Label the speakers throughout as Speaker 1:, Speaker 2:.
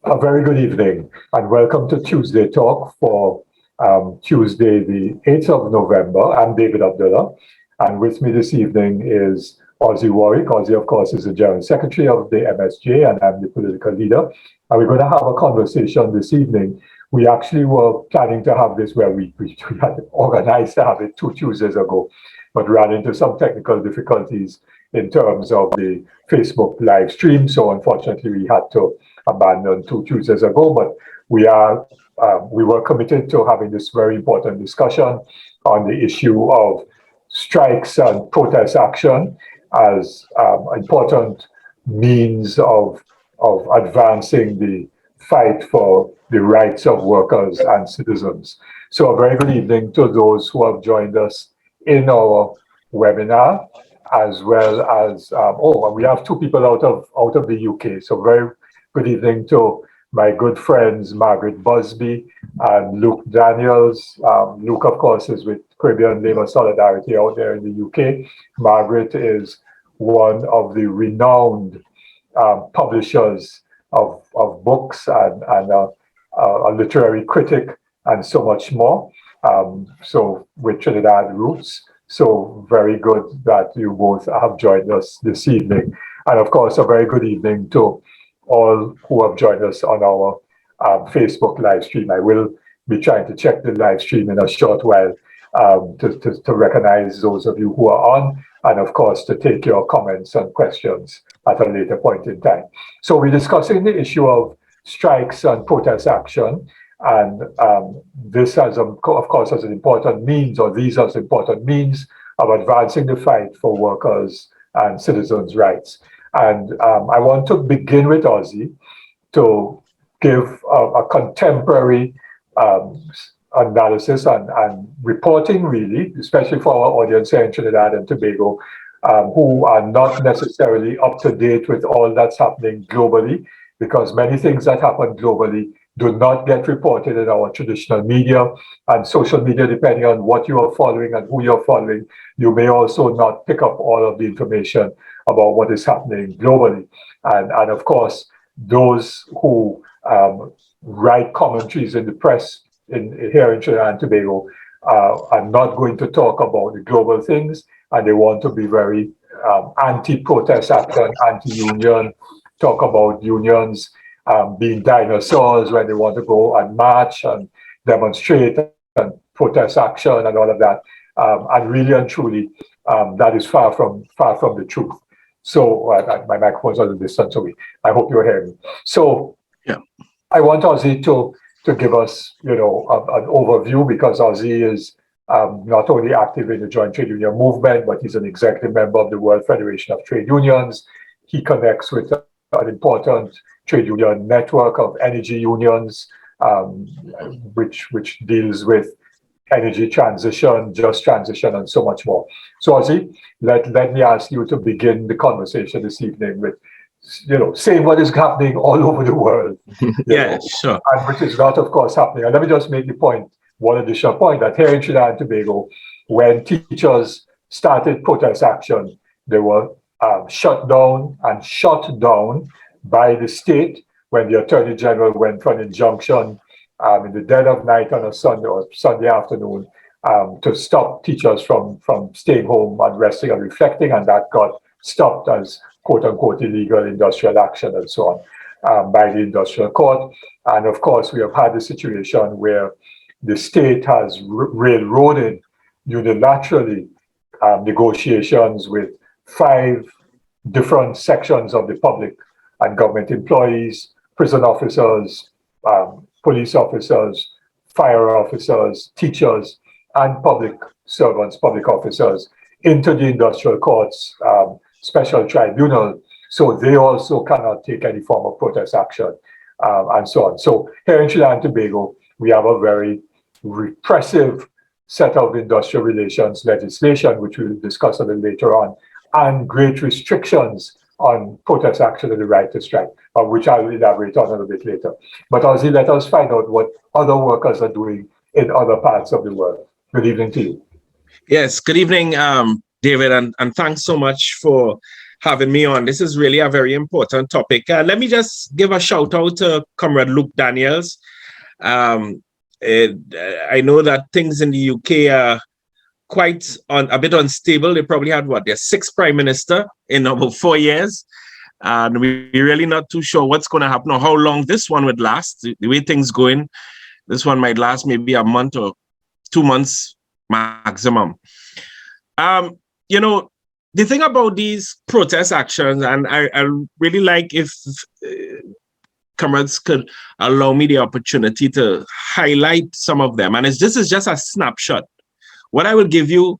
Speaker 1: A very good evening and welcome to Tuesday Talk for Tuesday, the 8th of November. I'm David Abdulah, and with me this evening is Ozzi Warwick. Ozzi, of course, is the General Secretary of the MSJ, and I'm the political leader. And we're going to have a conversation this evening. We actually were planning to have this where we had organized to have it 2 Tuesdays ago, but ran into some technical difficulties in terms of the Facebook live stream. So unfortunately, we had to abandon 2 Tuesdays ago, but we were committed to having this very important discussion on the issue of strikes and protest action as important means of advancing the fight for the rights of workers and citizens. So a very good evening to those who have joined us in our webinar, as well as, we have 2 people out of the UK. So very good evening to my good friends, Margaret Busby and Luke Daniels. Luke, of course, is with Caribbean Labour Solidarity out there in the UK. Margaret is one of the renowned publishers of books and a literary critic and so much more. So with Trinidad roots. So very good that you both have joined us this evening. And of course, a very good evening to all who have joined us on our Facebook live stream. I will be trying to check the live stream in a short while to recognize those of you who are on, and of course to take your comments and questions at a later point in time. So we're discussing the issue of strikes and protest action, and this as of course as an important means, or these as important means of advancing the fight for workers and citizens' rights. And I want to begin with Ozzi to give a contemporary analysis and reporting, really, especially for our audience here in Trinidad and Tobago, who are not necessarily up to date with all that's happening globally, because many things that happen globally do not get reported in our traditional media and social media. Depending on what you are following and who you're following, you may also not pick up all of the information about what is happening globally. And of course, those who write commentaries in the press here in Trinidad and Tobago are not going to talk about the global things, and they want to be very anti-protest action, anti-union, talk about unions being dinosaurs when they want to go and march and demonstrate and protest action and all of that. And really and truly, that is far from the truth. So my microphone's on the distance away. I hope you're hearing me. So yeah, I want Ozzi to give us, an overview, because Ozzi is not only active in the Joint Trade Union movement, but he's an executive member of the World Federation of Trade Unions. He connects with an important trade union network of energy unions, which deals with energy transition, just transition, and so much more. So Ozzi, let me ask you to begin the conversation this evening with, saying what is happening all over the world.
Speaker 2: Sure.
Speaker 1: And which is not, of course, happening. And let me just make the point, one additional point, that here in Trinidad and Tobago, when teachers started protest action, they were shut down and shot down by the state when the Attorney General went for an injunction in the dead of night on a Sunday or Sunday afternoon to stop teachers from staying home and resting and reflecting, and that got stopped as quote-unquote illegal industrial action and so on by the industrial court. And of course, we have had the situation where the state has railroaded unilaterally negotiations with 5 different sections of the public and government employees, prison officers, police officers, fire officers, teachers, and public servants, public officers, into the industrial courts, special tribunal, so they also cannot take any form of protest action, and so on. So here in Trinidad and Tobago, we have a very repressive set of industrial relations legislation, which we'll discuss a little later on, and great restrictions on protest action and the right to strike, which I will elaborate on a little bit later. But Ozzi, let us find out what other workers are doing in other parts of the world. Good evening to you.
Speaker 2: Yes, good evening, David, and thanks so much for having me on. This is really a very important topic. Let me just give a shout out to Comrade Luke Daniels. I know that things in the UK are a bit unstable. They probably had their sixth prime minister in about 4 years. And we're really not too sure what's going to happen or how long this one would last. The way things going, this one might last maybe a month or 2 months maximum. The thing about these protest actions, and I really like if comrades could allow me the opportunity to highlight some of them. And this is just a snapshot. What I will give you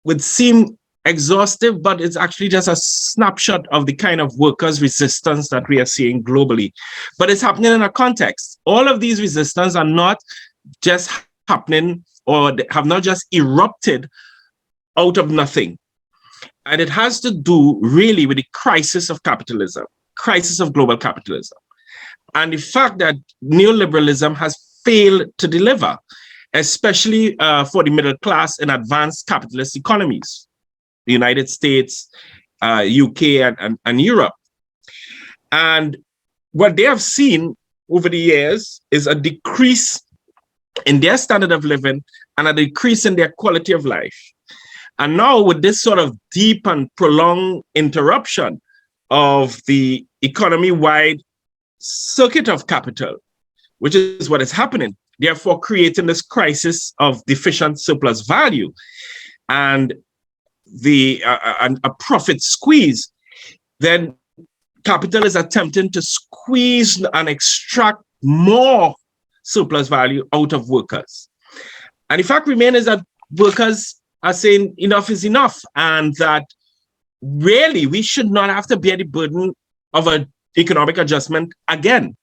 Speaker 2: would seem exhaustive, but it's actually just a snapshot of the kind of workers' resistance that we are seeing globally. But it's happening in a context. All of these resistance are not just happening or have not just erupted out of nothing. And it has to do really with the crisis of capitalism, crisis of global capitalism, and the fact that neoliberalism has failed to deliver, especially for the middle class in advanced capitalist economies, the United States, UK, and Europe. And what they have seen over the years is a decrease in their standard of living and a decrease in their quality of life. And now with this sort of deep and prolonged interruption of the economy-wide circuit of capital, which is what is happening, therefore creating this crisis of deficient surplus value and a profit squeeze, then capital is attempting to squeeze and extract more surplus value out of workers. And the fact remains is that workers are saying enough is enough, and that really we should not have to bear the burden of an economic adjustment again.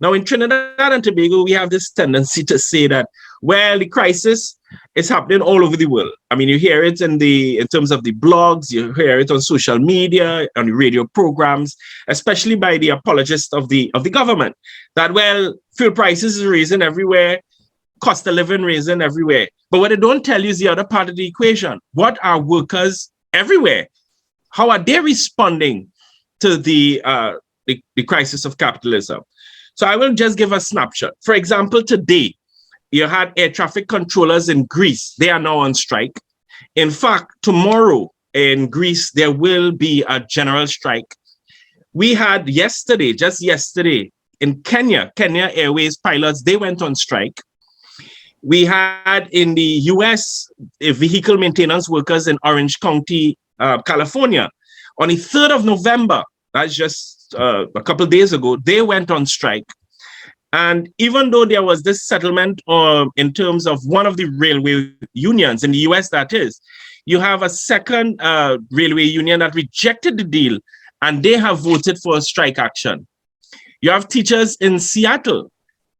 Speaker 2: Now, in Trinidad and Tobago, we have this tendency to say that, well, the crisis is happening all over the world. I mean, you hear it in terms of the blogs, you hear it on social media, on the radio programs, especially by the apologists of the government, that, well, fuel prices is raising everywhere, cost of living raising everywhere. But what they don't tell you is the other part of the equation. What are workers everywhere? How are they responding to the crisis of capitalism? So I will just give a snapshot. For example, today, you had air traffic controllers in Greece. They are now on strike. In fact, tomorrow in Greece, there will be a general strike. We had just yesterday, in Kenya Airways pilots, they went on strike. We had in the US, vehicle maintenance workers in Orange County, California. On the 3rd of November, that's just a couple of days ago, they went on strike. And even though there was this settlement in terms of one of the railway unions in the US, that is, you have a second railway union that rejected the deal, and they have voted for a strike action. You have teachers in Seattle.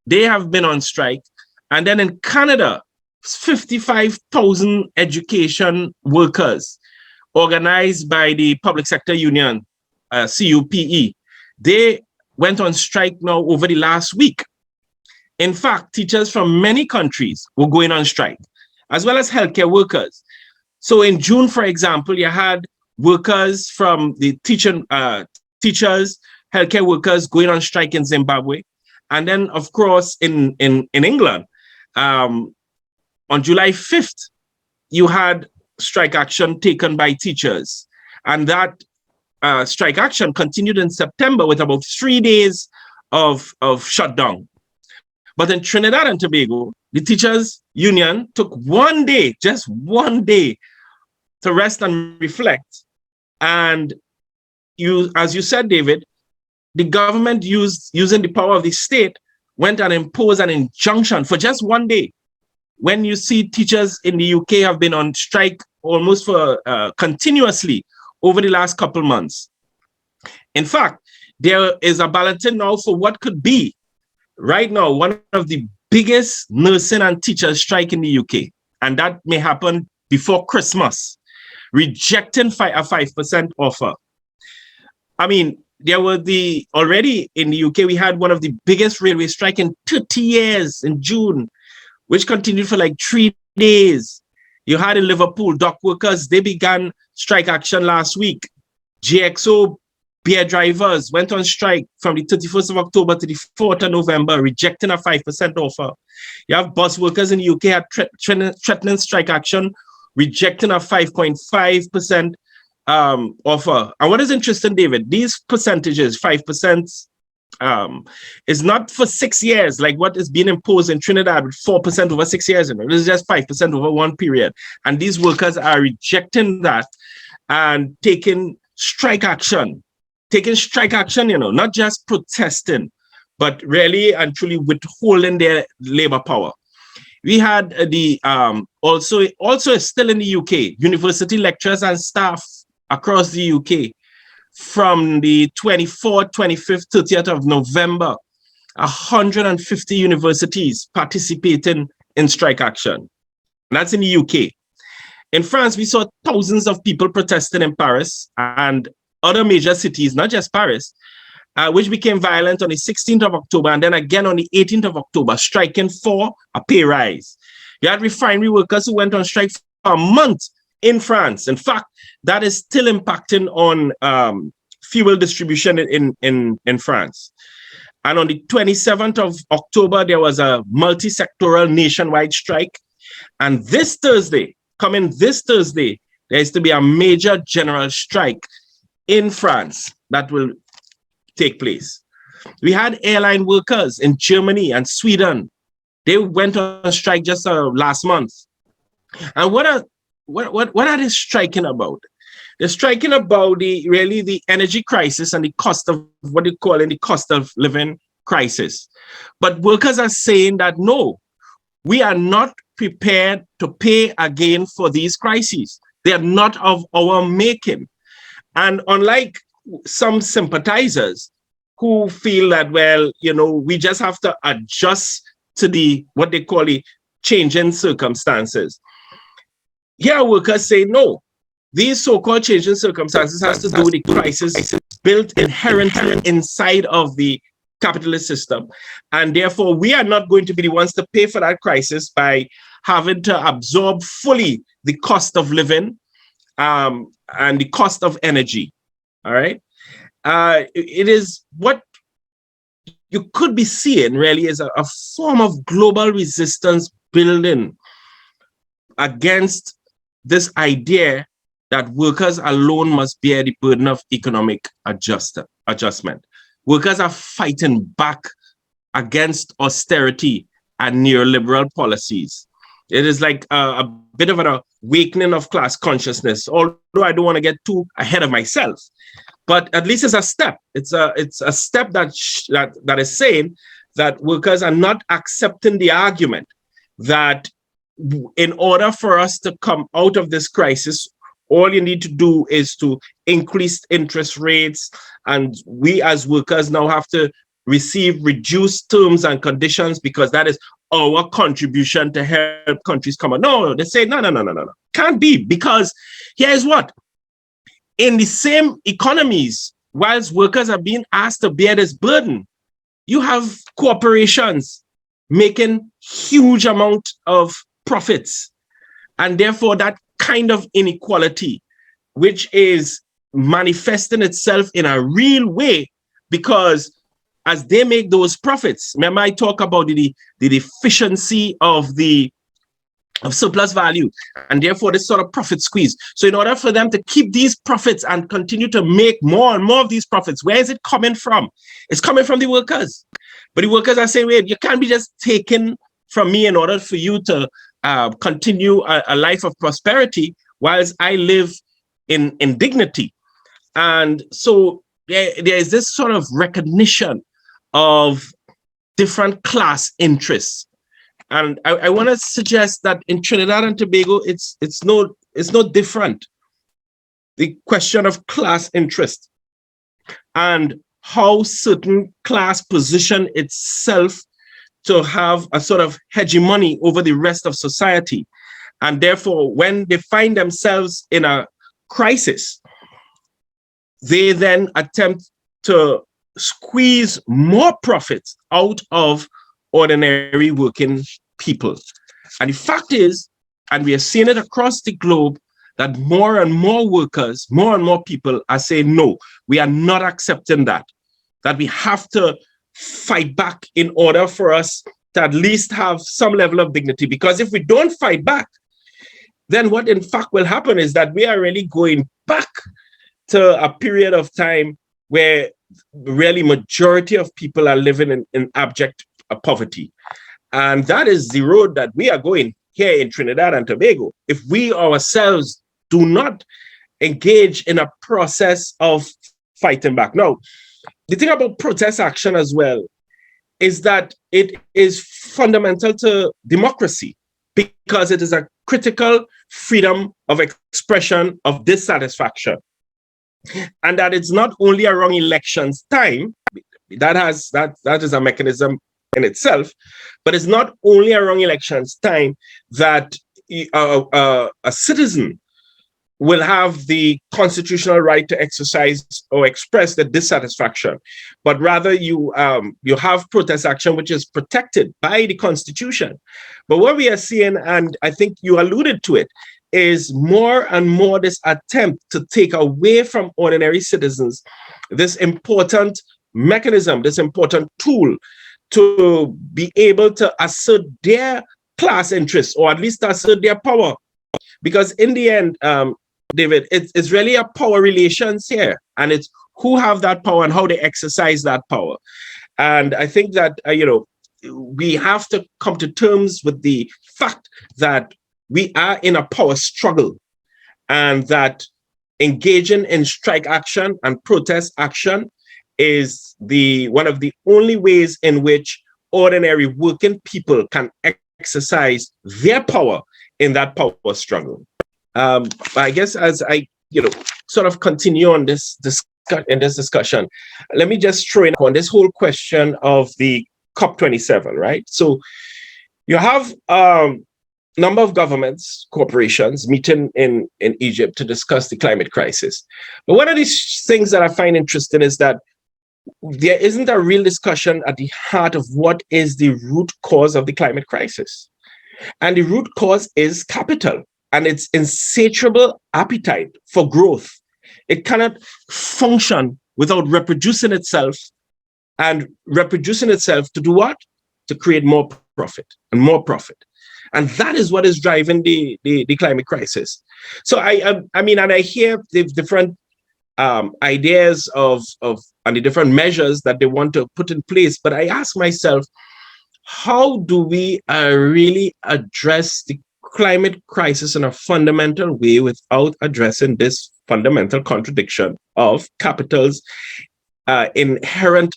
Speaker 2: They have been on strike. And then in Canada, 55,000 education workers organized by the public sector union, CUPE, they went on strike now over the last week. In fact, teachers from many countries were going on strike, as well as healthcare workers. So in June, for example, you had workers from the teachers, healthcare workers going on strike in Zimbabwe. And then, of course, in England, on July 5th, you had strike action taken by teachers. And that strike action continued in September with about 3 days of shutdown. But in Trinidad and Tobago, the teachers union took 1 day, just 1 day, to rest and reflect. And as you said, David, the government using the power of the state, went and imposed an injunction for just 1 day. When you see teachers in the UK have been on strike almost for continuously over the last couple months. In fact, there is a balloting now for what could be right now one of the biggest nursing and teachers strike in the UK, and that may happen before Christmas, rejecting a 5% offer. I mean, there were already in the UK, we had one of the biggest railway strike in 30 years in June, which continued for like 3 days. You had in Liverpool, dock workers, they began strike action last week. GXO beer drivers went on strike from the 31st of October to the 4th of November, rejecting a 5% offer. You have bus workers in the UK had threatening strike action, rejecting a 5.5% offer. And what is interesting, David, these percentages, 5%, is not for 6 years, like what is being imposed in Trinidad with 4% over 6 years. You know, this is just 5% over one period. And these workers are rejecting that and taking strike action, you know, not just protesting, but really and truly withholding their labor power. We had the also still in the UK, university lecturers and staff across the UK from the 24th, 25th, 30th of November, 150 universities participating in strike action. And that's in the UK. In France, we saw thousands of people protesting in Paris and other major cities, not just Paris, which became violent on the 16th of October and then again on the 18th of October, striking for a pay rise. You had refinery workers who went on strike for a month in France. In fact, that is still impacting on fuel distribution in France. And on the 27th of October, there was a multi-sectoral nationwide strike. And this Thursday, there is to be a major general strike in France that will take place. We had airline workers in Germany and Sweden. They went on strike just last month. And what are they striking about? They're striking about the energy crisis and the cost of what they call the cost of living crisis. But workers are saying that no, we are not prepared to pay again for these crises. They are not of our making. And unlike some sympathizers who feel that, well, you know, we just have to adjust to what they call the changing circumstances. Here workers say, no, these so-called changing circumstances has to do with the crisis built inherently inside of the capitalist system. And therefore, we are not going to be the ones to pay for that crisis by having to absorb fully the cost of living and the cost of energy. All right. It is what you could be seeing really is a form of global resistance building against this idea that workers alone must bear the burden of economic adjustment. Workers are fighting back against austerity and neoliberal policies. It is like a bit of an awakening of class consciousness, although I don't want to get too ahead of myself. But at least it's a step. It's a step that is saying that workers are not accepting the argument that in order for us to come out of this crisis, all you need to do is to increase interest rates, and we as workers now have to receive reduced terms and conditions because that is our contribution to help countries come out. No, they say, no. Can't be, because here's what. In the same economies, whilst workers are being asked to bear this burden, you have corporations making huge amount of profits. And therefore, that kind of inequality, which is manifesting itself in a real way, because as they make those profits, remember I talk about the efficiency of surplus value, and therefore this sort of profit squeeze. So in order for them to keep these profits and continue to make more and more of these profits, where is it coming from? It's coming from the workers. But the workers are saying, wait, you can't be just taken from me in order for you to continue a life of prosperity whilst I live in dignity. And so there is this sort of recognition of different class interests. And I want to suggest that in Trinidad and Tobago, it's no different. The question of class interest and how certain class position itself to have a sort of hegemony over the rest of society. And therefore, when they find themselves in a crisis, they then attempt to squeeze more profits out of ordinary working people. And the fact is, and we are seeing it across the globe, that more and more workers, more and more people are saying, no, we are not accepting that we have to fight back in order for us to at least have some level of dignity. Because if we don't fight back, then what in fact will happen is that we are really going back to a period of time where really majority of people are living in abject poverty. And that is the road that we are going here in Trinidad and Tobago. If we ourselves do not engage in a process of fighting back. Now, the thing about protest action as well is that it is fundamental to democracy because it is a critical freedom of expression of dissatisfaction. And that it's not only around elections time, that is a mechanism in itself, but it's not only around elections time that a citizen will have the constitutional right to exercise or express the dissatisfaction, but rather you have protest action which is protected by the Constitution. But what we are seeing, and I think you alluded to it, is more and more this attempt to take away from ordinary citizens this important mechanism, this important tool to be able to assert their class interests, or at least assert their power. Because in the end, David, it's really a power relations here, and it's who have that power and how they exercise that power. And I think that, we have to come to terms with the fact that we are in a power struggle, and that engaging in strike action and protest action is one of the only ways in which ordinary working people can exercise their power in that power struggle. I guess as I, sort of continue on this discussion, let me just throw in on this whole question of the COP27, right? So you have number of governments, corporations meeting in Egypt to discuss the climate crisis. But one of these things that I find interesting is that there isn't a real discussion at the heart of what is the root cause of the climate crisis. And the root cause is capital and its insatiable appetite for growth. It cannot function without reproducing itself, and reproducing itself to do what? To create more profit and more profit. And that is what is driving the climate crisis. So I mean, and I hear the different ideas of and the different measures that they want to put in place, but I ask myself, how do we really address the climate crisis in a fundamental way without addressing this fundamental contradiction of capital's inherent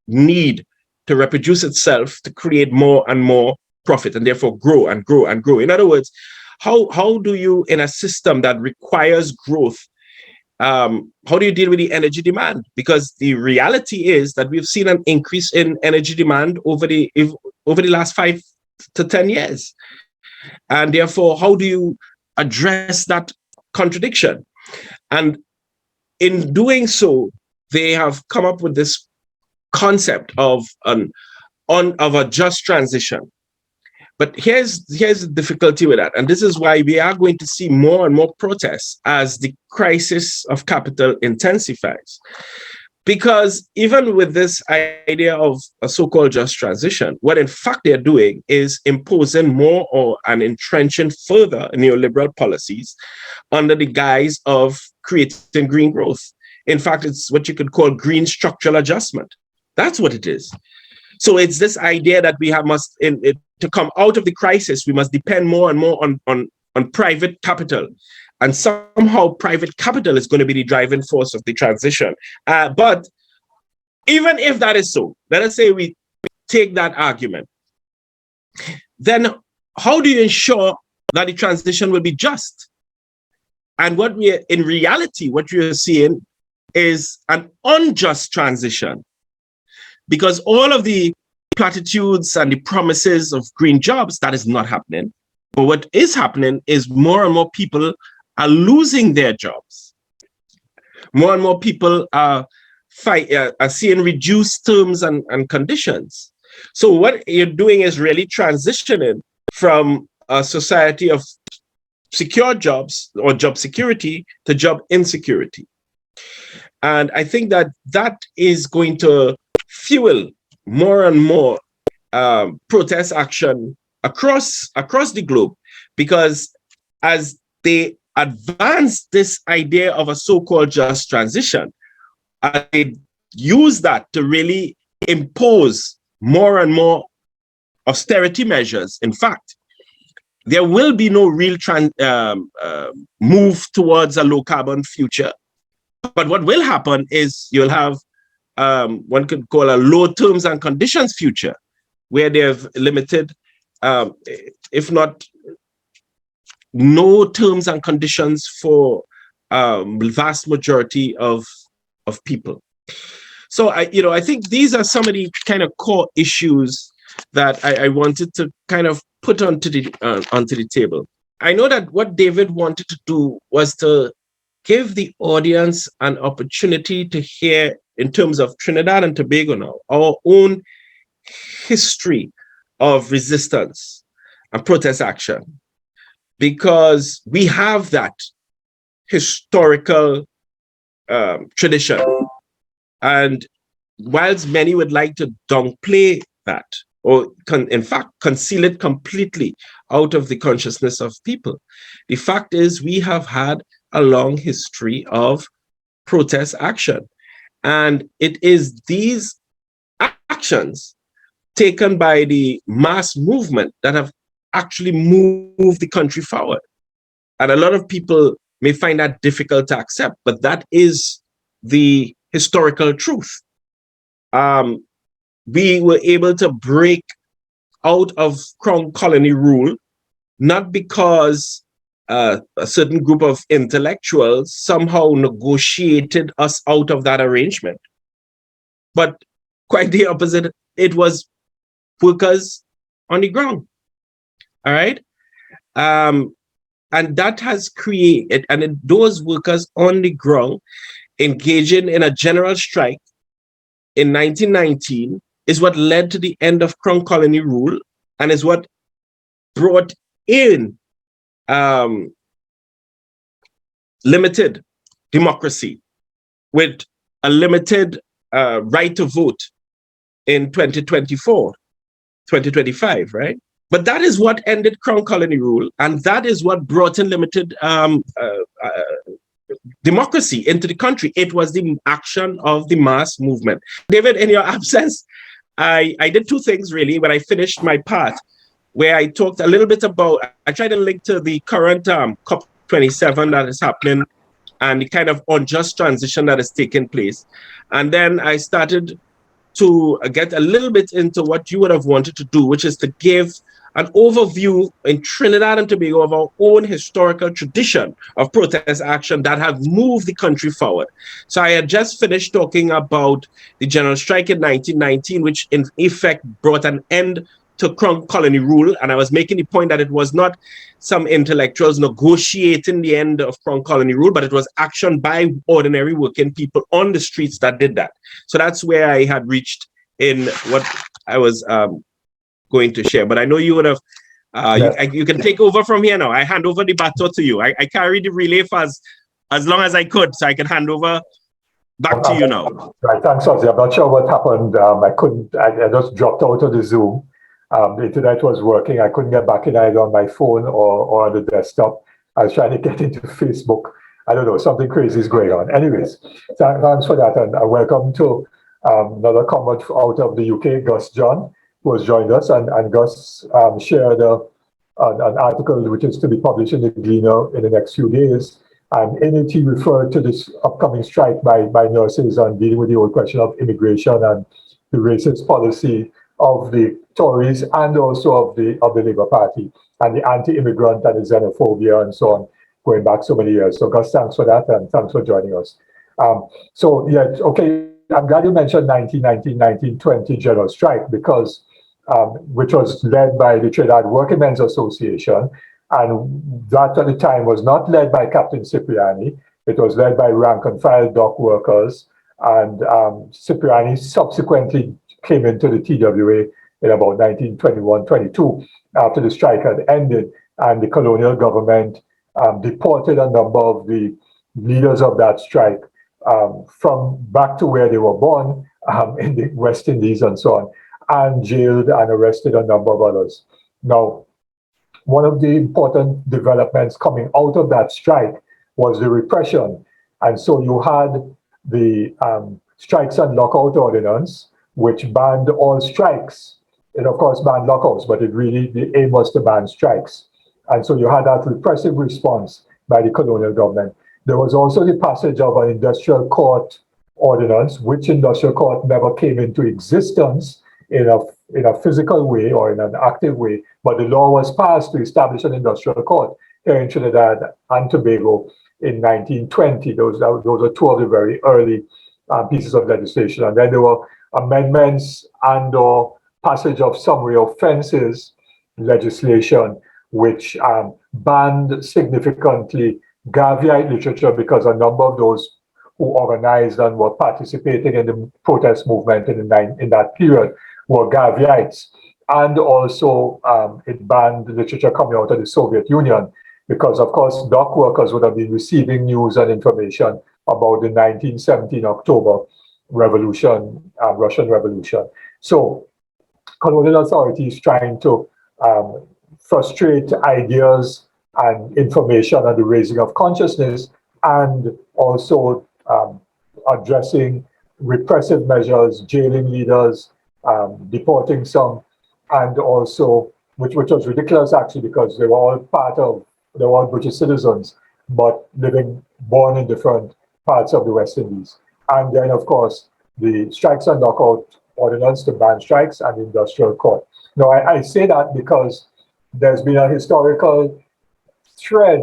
Speaker 2: need to reproduce itself to create more and more profit and therefore grow and grow and grow? In other words, how do you, in a system that requires growth, how do you deal with the energy demand? Because the reality is that we've seen an increase in energy demand over the last 5 to 10 years. And therefore, how do you address that contradiction? And in doing so, they have come up with this concept of a just transition. But here's the difficulty with that. And this is why we are going to see more and more protests as the crisis of capital intensifies. Because even with this idea of a so-called just transition, what in fact they're doing is imposing more and entrenching further neoliberal policies under the guise of creating green growth. In fact, it's what you could call green structural adjustment. That's what it is. So it's this idea that we to come out of the crisis, we must depend more and more on private capital. And somehow private capital is going to be the driving force of the transition. But even if that is so, let us say we take that argument, then how do you ensure that the transition will be just? And in reality, what you're seeing is an unjust transition. Because all of the platitudes and the promises of green jobs, that is not happening. But what is happening is more and more people are losing their jobs. More and more people are seeing reduced terms and conditions. So what you're doing is really transitioning from a society of secure jobs or job security to job insecurity. And I think that that is going to fuel more and more protest action across the globe, because as they advance this idea of a so-called just transition, they use that to really impose more and more austerity measures. In fact, there will be no real move towards a low carbon future. But what will happen is you'll have one could call a low terms and conditions future, where they've limited, if not no terms and conditions for vast majority of people. So I think these are some of the kind of core issues that I wanted to kind of put onto the table. I know that what David wanted to do was to give the audience an opportunity to hear, in terms of Trinidad and Tobago now, our own history of resistance and protest action, because we have that historical tradition. And whilst many would like to downplay that, or in fact conceal it completely out of the consciousness of people, the fact is we have had a long history of protest action. And it is these actions taken by the mass movement that have actually moved the country forward. And a lot of people may find that difficult to accept, but that is the historical truth. We were able to break out of Crown colony rule, not because a certain group of intellectuals somehow negotiated us out of that arrangement, but quite the opposite. It was workers on the ground. All right. And that has created, and those workers on the ground engaging in a general strike in 1919 is what led to the end of Crown colony rule, and is what brought in limited democracy with a limited right to vote in 2024, 2025, right? But that is what ended Crown colony rule, and that is what brought in limited democracy into the country. It was the action of the mass movement. David, in your absence, I did two things really when I finished my part, where I talked a little bit about, I tried to link to the current COP27 that is happening and the kind of unjust transition that is taking place. And then I started to get a little bit into what you would have wanted to do, which is to give an overview in Trinidad and Tobago of our own historical tradition of protest action that have moved the country forward. So I had just finished talking about the general strike in 1919, which in effect brought an end to Crown colony rule. And I was making the point that it was not some intellectuals negotiating the end of Crown colony rule, but it was action by ordinary working people on the streets that did that. So that's where I had reached in what I was going to share. But I know you would have, you can take over from here now. I hand over the baton to you. I carried the relay for as long as I could, so I can hand over back to you now.
Speaker 1: Right, thanks, Ozzy. I'm not sure what happened. I just dropped out of the Zoom. The internet was working. I couldn't get back in either on my phone or on the desktop. I was trying to get into Facebook. I don't know, something crazy is going on. Anyways, thanks for that. And welcome to another comment out of the UK, Gus John, who has joined us. And Gus shared an article which is to be published in the Gleaner in the next few days. And in it, he referred to this upcoming strike by nurses on dealing with the whole question of immigration and the racist policy of the Tories and also of the Labour Party, and the anti-immigrant and the xenophobia and so on, going back so many years. So Gus, thanks for that, and thanks for joining us. So yeah, okay, I'm glad you mentioned 1919-1920 general strike, because which was led by the Trinidad Working Men's Association, and that at the time was not led by Captain Cipriani. It was led by rank and file dock workers, and Cipriani subsequently came into the TWA in about 1921-22 after the strike had ended, and the colonial government deported a number of the leaders of that strike from back to where they were born, in the West Indies and so on, and jailed and arrested a number of others. Now, one of the important developments coming out of that strike was the repression. And so you had the Strikes and Lockout Ordinance, which banned all strikes. It, of course, banned lockouts, but the aim was to ban strikes. And so you had that repressive response by the colonial government. There was also the passage of an industrial court ordinance, which industrial court never came into existence in a physical way or in an active way, but the law was passed to establish an industrial court here in Trinidad and Tobago in 1920. Those are two of the very early pieces of legislation. And then there were amendments and or passage of summary offenses legislation, which banned significantly Gaviite literature, because a number of those who organized and were participating in the protest movement in that period were Gaviites. And also it banned literature coming out of the Soviet Union, because of course dock workers would have been receiving news and information about the 1917 October revolution, Russian Revolution. So colonial authorities trying to frustrate ideas and information and the raising of consciousness, and also addressing repressive measures, jailing leaders, deporting some, and also, which was ridiculous actually, because they were all British citizens, but born in different parts of the West Indies. And then, of course, the Strikes and Lockout Ordinance to ban strikes and the industrial court. Now, I say that because there's been a historical thread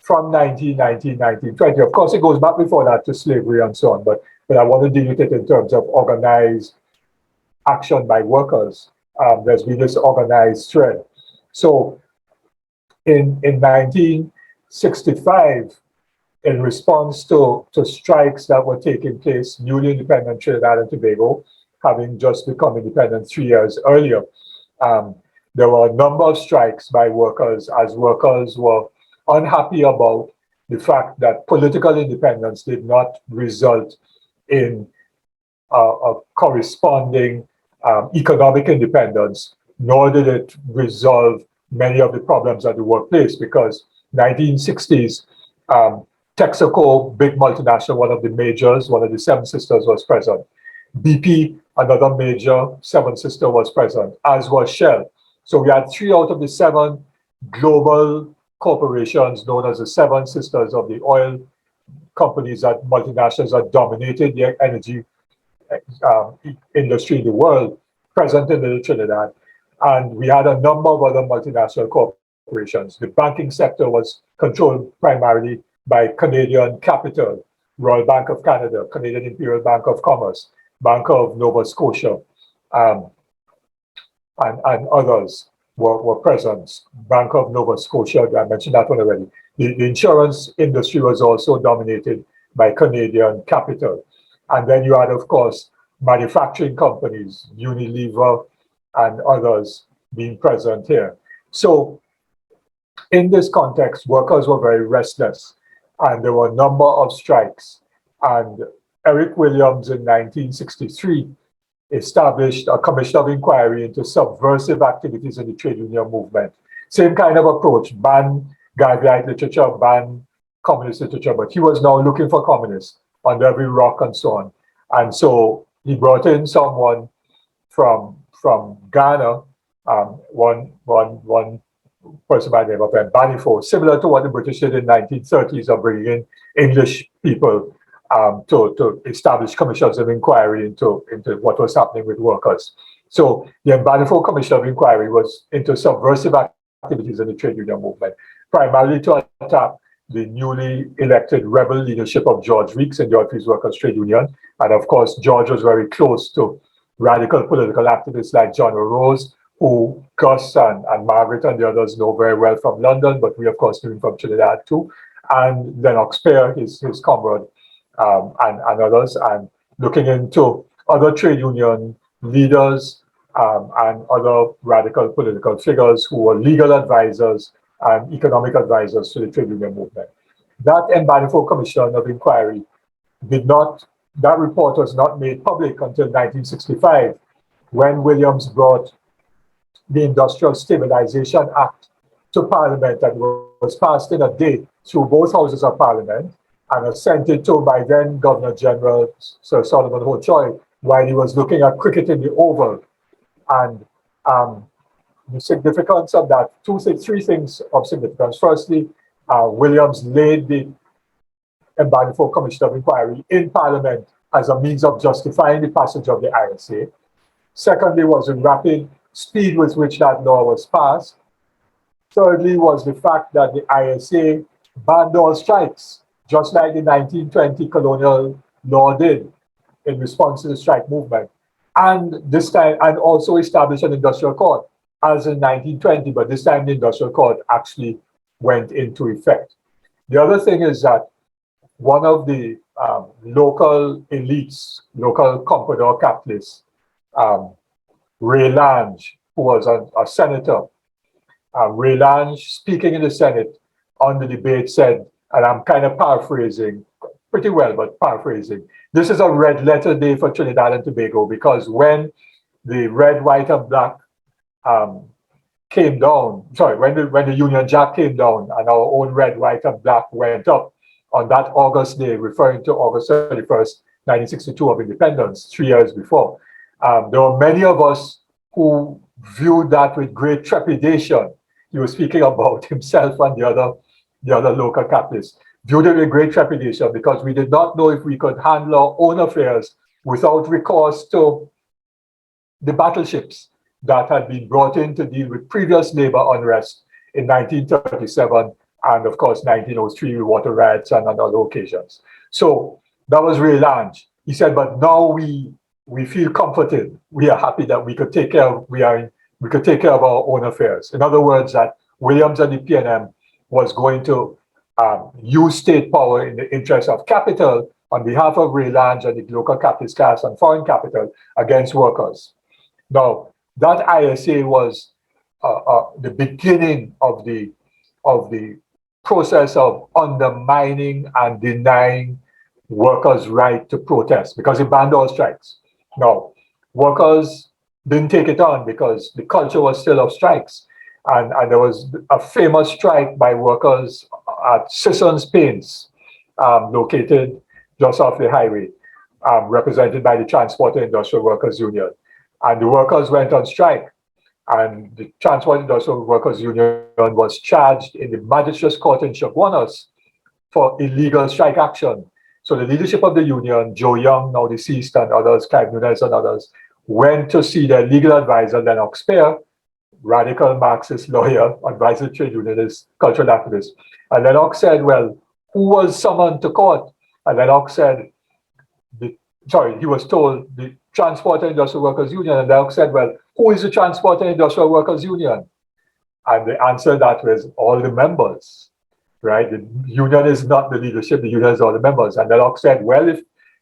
Speaker 1: from 1919, 1920. Of course, it goes back before that to slavery and so on, but I want to deal with it in terms of organized action by workers. There's been this organized thread. So in 1965, in response to strikes that were taking place, newly independent Trinidad and Tobago, having just become independent 3 years earlier, there were a number of strikes by workers, as workers were unhappy about the fact that political independence did not result in a corresponding economic independence, nor did it resolve many of the problems at the workplace, because 1960s, Texaco, big multinational, one of the majors, one of the Seven Sisters was present. BP, another major Seven Sister, was present, as was Shell. So we had 3 out of the 7 global corporations known as the Seven Sisters of the oil companies, that multinationals that dominated the energy industry in the world, present in Little Trinidad. And we had a number of other multinational corporations. The banking sector was controlled primarily by Canadian capital, Royal Bank of Canada, Canadian Imperial Bank of Commerce, Bank of Nova Scotia, and others were present. Bank of Nova Scotia, I mentioned that one already. The insurance industry was also dominated by Canadian capital. And then you had, of course, manufacturing companies, Unilever and others being present here. So in this context, workers were very restless, and there were a number of strikes. And Eric Williams in 1963 established a commission of inquiry into subversive activities in the trade union movement. Same kind of approach, ban Gaviite literature, ban communist literature, but he was now looking for communists on every rock and so on. And so he brought in someone from Ghana, one person by the name of Banifo, similar to what the British did in the 1930s of bringing in English people to establish commissions of inquiry into what was happening with workers. So the Banifo Commission of Inquiry was into subversive activities in the trade union movement, primarily to attack the newly elected rebel leadership of George Weeks and George Weeks Workers Trade Union. And of course, George was very close to radical political activists like John O'Rose, who Gus and Margaret and the others know very well from London, but we of course knew him from Trinidad too. And Lennox Pear, his comrade, and others, and looking into other trade union leaders and other radical political figures who were legal advisors and economic advisors to the trade union movement. That Mbanifor Commission of Inquiry that report was not made public until 1965, when Williams brought the Industrial Stabilization Act to Parliament that was passed in a day through both houses of Parliament and assented to by then Governor General Sir Solomon Ho-Choi while he was looking at cricket in the Oval. And the significance of that, three things of significance. Firstly, Williams laid the Mbanifor Commission of Inquiry in Parliament as a means of justifying the passage of the ISA. Secondly, was the rapid speed with which that law was passed. Thirdly, was the fact that the ISA banned all strikes, just like the 1920 colonial law did in response to the strike movement. And this time, and also established an industrial court, as in 1920, but this time the industrial court actually went into effect. The other thing is that one of the local elites, local comprador capitalists, Ray Lange, who was a senator, Ray Lange, speaking in the Senate on the debate, said, and I'm kind of paraphrasing pretty well, but paraphrasing, this is a red letter day for Trinidad and Tobago, because when the red, white, and black came down, when the Union Jack came down and our own red, white, and black went up on that August day, referring to August 31st, 1962 of independence, 3 years before, there were many of us who viewed that with great trepidation. He was speaking about himself and the other local capitalists. Viewed it with great trepidation because we did not know if we could handle our own affairs without recourse to the battleships that had been brought in to deal with previous labor unrest in 1937 and, of course, 1903 with water riots and on other occasions. So that was Ray Lange. He said, but now we feel comforted. We are happy that we could take care of our own affairs. In other words, that Williams and the PNM was going to use state power in the interest of capital on behalf of Ray Lange and the local capitalist class and foreign capital against workers. Now, that ISA was the beginning of the process of undermining and denying workers' right to protest because it banned all strikes. Now, workers didn't take it on because the culture was still of strikes. And there was a famous strike by workers at Sisson's Paints, located just off the highway, represented by the Transport and Industrial Workers Union. And the workers went on strike. And the Transport and Industrial Workers Union was charged in the Magistrates Court in Chaguanas for illegal strike action. So the leadership of the union, Joe Young, now deceased, and others, Clive Nunes and others, went to see their legal advisor, Lennox Spear, radical Marxist lawyer, advisor, trade unionist, cultural activist. And Lennox said, well, who was summoned to court? And Lennox said, he was told the Transport and Industrial Workers Union. And Lennox said, well, who is the Transport and Industrial Workers Union? And the answer that was all the members, right? The union is not the leadership, the union is all the members. And Lennox said, well,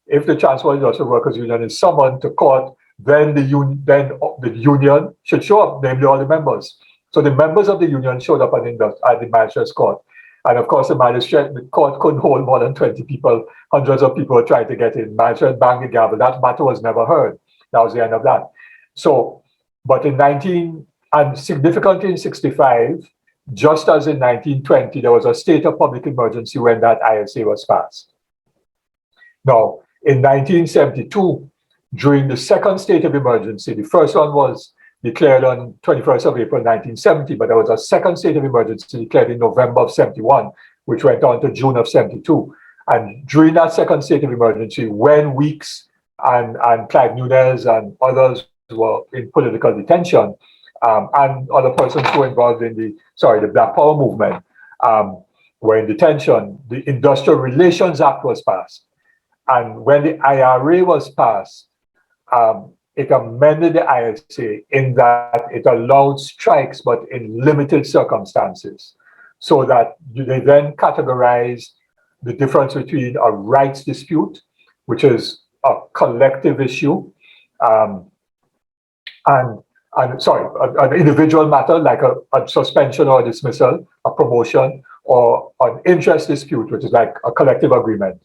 Speaker 1: if the Transport and Industrial Workers Union is summoned to court, then the union should show up, namely all the members. So the members of the union showed up at the magistrate's court. And of course, the court couldn't hold more than 20 people. Hundreds of people tried to get in. Magistrate banged the gavel. That matter was never heard. That was the end of that. So, but significantly in 65, just as in 1920, there was a state of public emergency when that ISA was passed. Now, in 1972, during the second state of emergency, the first one was declared on 21st of April 1970, but there was a second state of emergency declared in November of 71, which went on to June of 72. And during that second state of emergency, when Weeks and Clive Nunes and others were in political detention, and other persons who were involved in the Black Power movement were in detention, the Industrial Relations Act was passed. And when the IRA was passed, it amended the ISA in that it allowed strikes, but in limited circumstances, so that they then categorized the difference between a rights dispute, which is a collective issue, and an individual matter like a suspension or a dismissal, a promotion, or an interest dispute, which is like a collective agreement.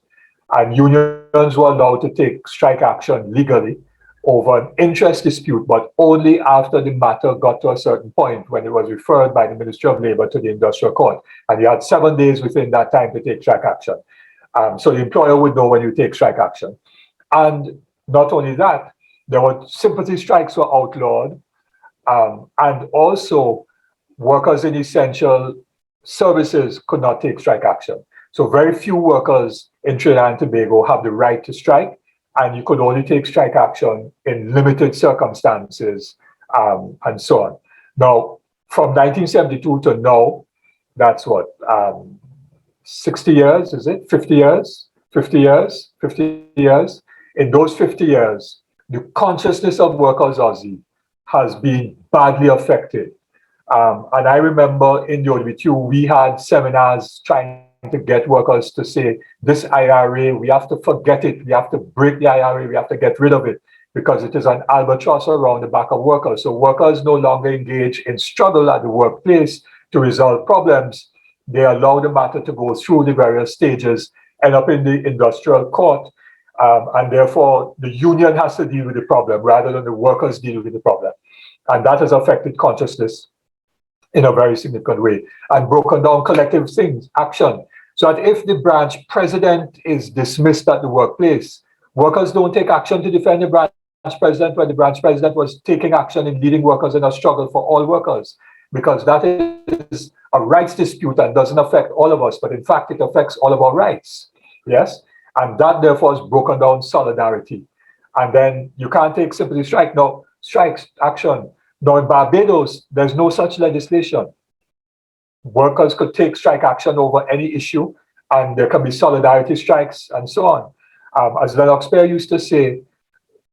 Speaker 1: And unions were allowed to take strike action legally over an interest dispute, but only after the matter got to a certain point when it was referred by the Ministry of Labor to the Industrial Court. And you had 7 days within that time to take strike action. So the employer would know when you take strike action. And not only that, there were sympathy strikes were outlawed, and also workers in essential services could not take strike action. So very few workers in Trinidad and Tobago have the right to strike, and you could only take strike action in limited circumstances, and so on. Now, from 1972 to now, that's what, 60 years, is it? 50 years? 50 years? 50 years? In those 50 years, the consciousness of workers, Ozzy, has been badly affected. And I remember in the ODBQ, we had seminars trying to get workers to say, this IRA, we have to forget it. We have to break the IRA. We have to get rid of it because it is an albatross around the back of workers. So workers no longer engage in struggle at the workplace to resolve problems. They allow the matter to go through the various stages, end up in the industrial court, and therefore the union has to deal with the problem rather than the workers deal with the problem. And that has affected consciousness in a very significant way and broken down collective things, action. So that if the branch president is dismissed at the workplace, workers don't take action to defend the branch president when the branch president was taking action in leading workers in a struggle for all workers, because that is a rights dispute and doesn't affect all of us, but in fact, it affects all of our rights. Yes? And that therefore has broken down solidarity. And then you can't take sympathy strike. No, strikes, action. Now in Barbados, there's no such legislation. Workers could take strike action over any issue, and there can be solidarity strikes and so on. As Lennox Pear used to say,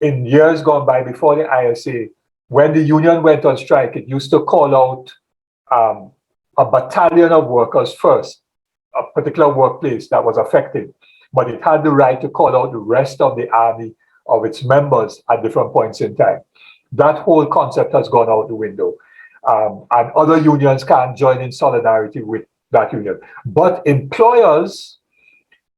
Speaker 1: in years gone by before the ISA, when the union went on strike, it used to call out a battalion of workers first, a particular workplace that was affected, but it had the right to call out the rest of the army of its members at different points in time. That whole concept has gone out the window. And other unions can't join in solidarity with that union. But employers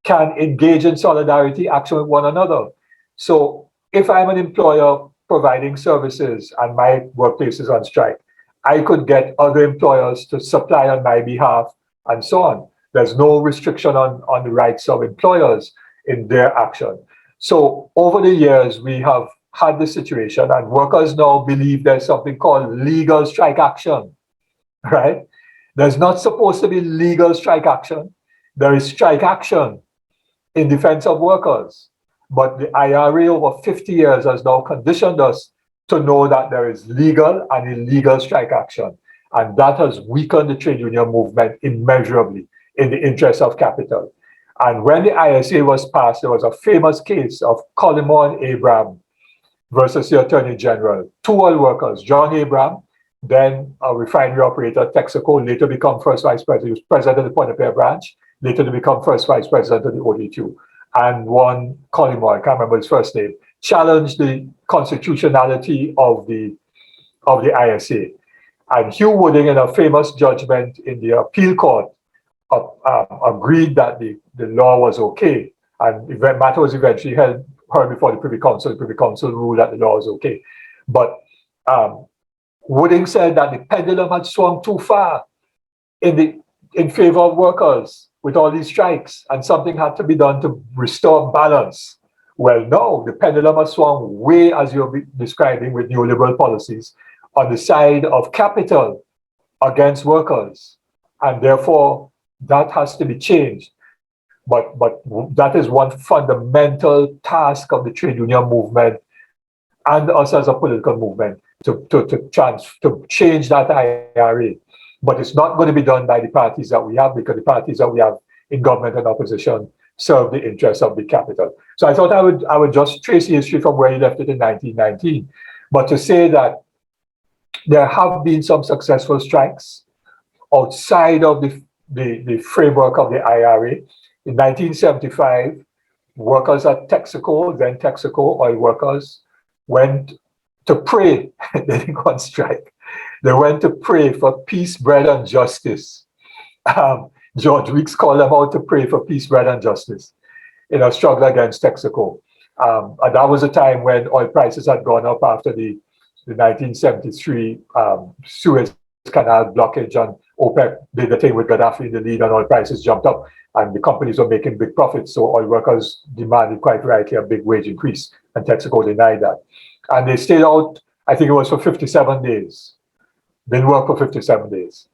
Speaker 1: can engage in solidarity action with one another. So if I'm an employer providing services and my workplace is on strike, I could get other employers to supply on my behalf and so on. There's no restriction on the rights of employers in their action. So over the years, we have had this situation, and workers now believe there's something called legal strike action, right? There's not supposed to be legal strike action. There is strike action in defense of workers. But the IRA over 50 years has now conditioned us to know that there is legal and illegal strike action. And that has weakened the trade union movement immeasurably in the interest of capital. And when the ISA was passed, there was a famous case of Colimore and Abraham versus the Attorney General. Two oil workers, John Abraham, then a refinery operator at Texaco, later become first vice president. He was president of the Point-of-Care branch, later to become first vice president of the ODQ. And one Colimore, I can't remember his first name, challenged the constitutionality of the ISA. And Hugh Wooding, in a famous judgment in the appeal court, agreed that the law was okay. And the matter was eventually heard before the Privy Council. The Privy Council ruled that the law was okay. But Wooding said that the pendulum had swung too far in favor of workers with all these strikes, and something had to be done to restore balance. Well, no, the pendulum has swung way, as you're describing, with neoliberal policies on the side of capital against workers. And therefore, that has to be changed. But that is one fundamental task of the trade union movement and us as a political movement to change that IRA. But it's not going to be done by the parties that we have, because the parties that we have in government and opposition serve the interests of the capital. So I thought I would just trace the history from where he left it in 1919. But to say that there have been some successful strikes outside of the framework of the IRA. In 1975, workers at Texaco, then Texaco oil workers, went to pray. They didn't go on strike. They went to pray for peace, bread, and justice. George Weeks called them out to pray for peace, bread, and justice in a struggle against Texaco. And that was a time when oil prices had gone up after the 1973 Suez Canal blockage, and OPEC did the thing with Gaddafi in the lead, and oil prices jumped up, and the companies were making big profits. So oil workers demanded, quite rightly, a big wage increase, and Texaco denied that. And they stayed out, I think it was for 57 days. Didn't work for 57 days.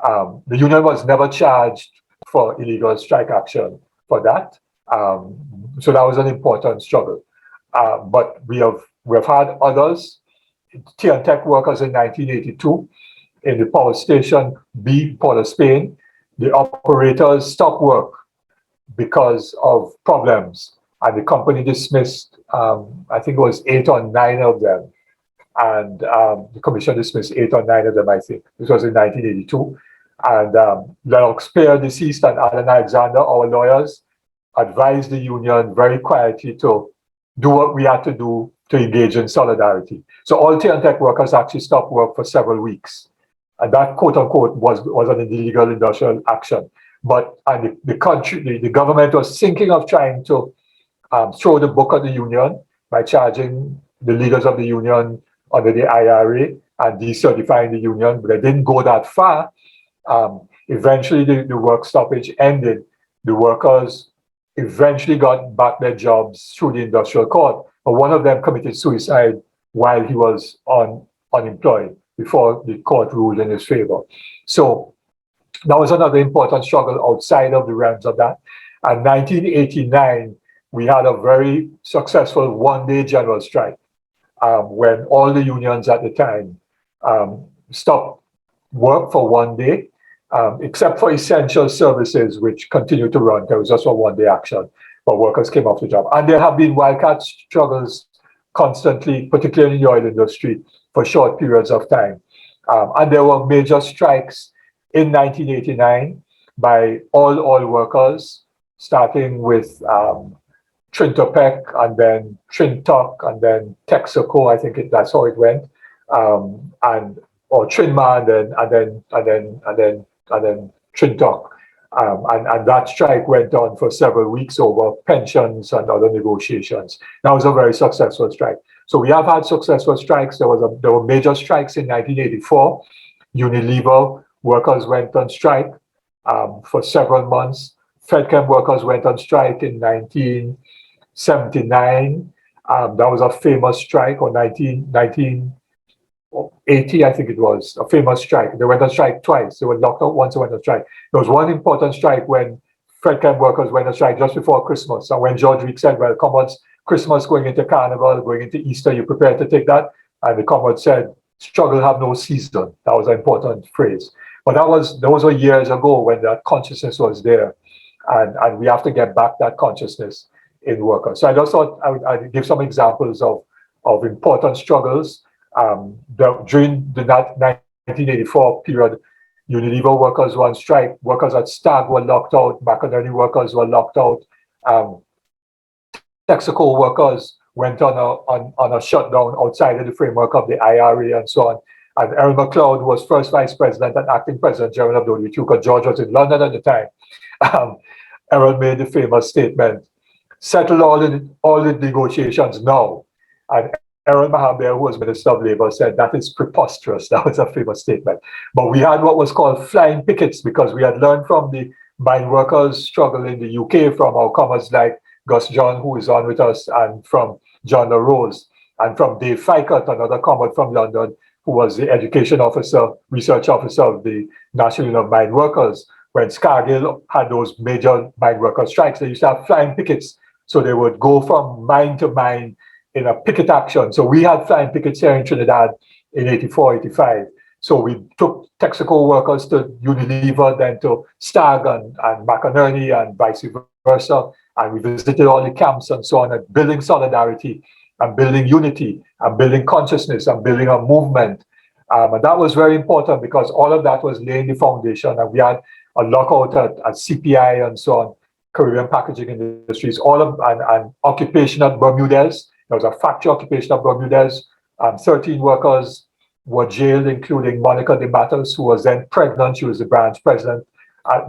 Speaker 1: The union was never charged for illegal strike action for that. So that was an important struggle. But we've had others. Tea and Tech workers in 1982 in the power station B, Port of Spain. The operators stopped work because of problems, and the company dismissed, I think it was 8 or 9 of them. And the commission dismissed 8 or 9 of them, I think. This was in 1982. And Lennox Spear, deceased, and Alan Alexander, our lawyers, advised the union very quietly to do what we had to do to engage in solidarity. So all Tea and Tech workers actually stopped work for several weeks. And that, quote unquote, was an illegal industrial action. But the government was thinking of trying to throw the book at the union by charging the leaders of the union under the IRA and decertifying the union, but they didn't go that far. Eventually, the work stoppage ended. The workers eventually got back their jobs through the industrial court, but one of them committed suicide while he was unemployed before the court ruled in his favor. So that was another important struggle outside of the realms of that. And 1989, we had a very successful one-day general strike when all the unions at the time stopped work for one day, except for essential services, which continued to run. There was just a one-day action, but workers came off the job. And there have been wildcat struggles constantly, particularly in the oil industry, for short periods of time. And there were major strikes in 1989 by all oil workers, starting with Trintopec, and then Trintoc, and then Texaco. I think that's how it went, or Trinma, and then Trintoc. And that strike went on for several weeks over pensions and other negotiations. That was a very successful strike. So we have had successful strikes. There were major strikes in 1984. Unilever workers went on strike for several months. Fedchem workers went on strike in 1979. That was a famous strike, or 1980, I think it was, a famous strike. They went on strike twice. They were locked out once, they went on strike. There was one important strike when Fedchem workers went on strike just before Christmas. And when George Weeks said, well, come on, Christmas going into Carnival, going into Easter, you prepared to take that? And the Comrade said, struggle have no season. That was an important phrase. But those were years ago when that consciousness was there. And we have to get back that consciousness in workers. So I just thought I'd give some examples of important struggles. During the 1984 period, Unilever workers were on strike. Workers at Stag were locked out. McInerney workers were locked out. Texaco workers went on a shutdown outside of the framework of the IRA and so on. And Errol McLeod was first vice president and acting president general of the WTO, because George was in London at the time. Errol made the famous statement, settle all the negotiations now. And Errol Mahabir, who was Minister of Labour, said that is preposterous. That was a famous statement. But we had what was called flying pickets, because we had learned from the mine workers' struggle in the UK from our comrades like Gus John, who is on with us, and from John LaRose, and from Dave Fikert, another comrade from London, who was the education officer, research officer of the National Union of Mine Workers. When Scargill had those major mine worker strikes, they used to have flying pickets. So they would go from mine to mine in a picket action. So we had flying pickets here in Trinidad in 84, 85. So we took Texaco workers to Unilever, then to Stag and McInerney and vice versa. And we visited all the camps and so on, and building solidarity and building unity and building consciousness and building a movement. And that was very important, because all of that was laying the foundation. And we had a lockout at CPI and so on, Caribbean Packaging Industries, and occupation at Bermudez. There was a factory occupation at Bermudez 13 workers were jailed, including Monica De Matos, who was then pregnant. She was the branch president,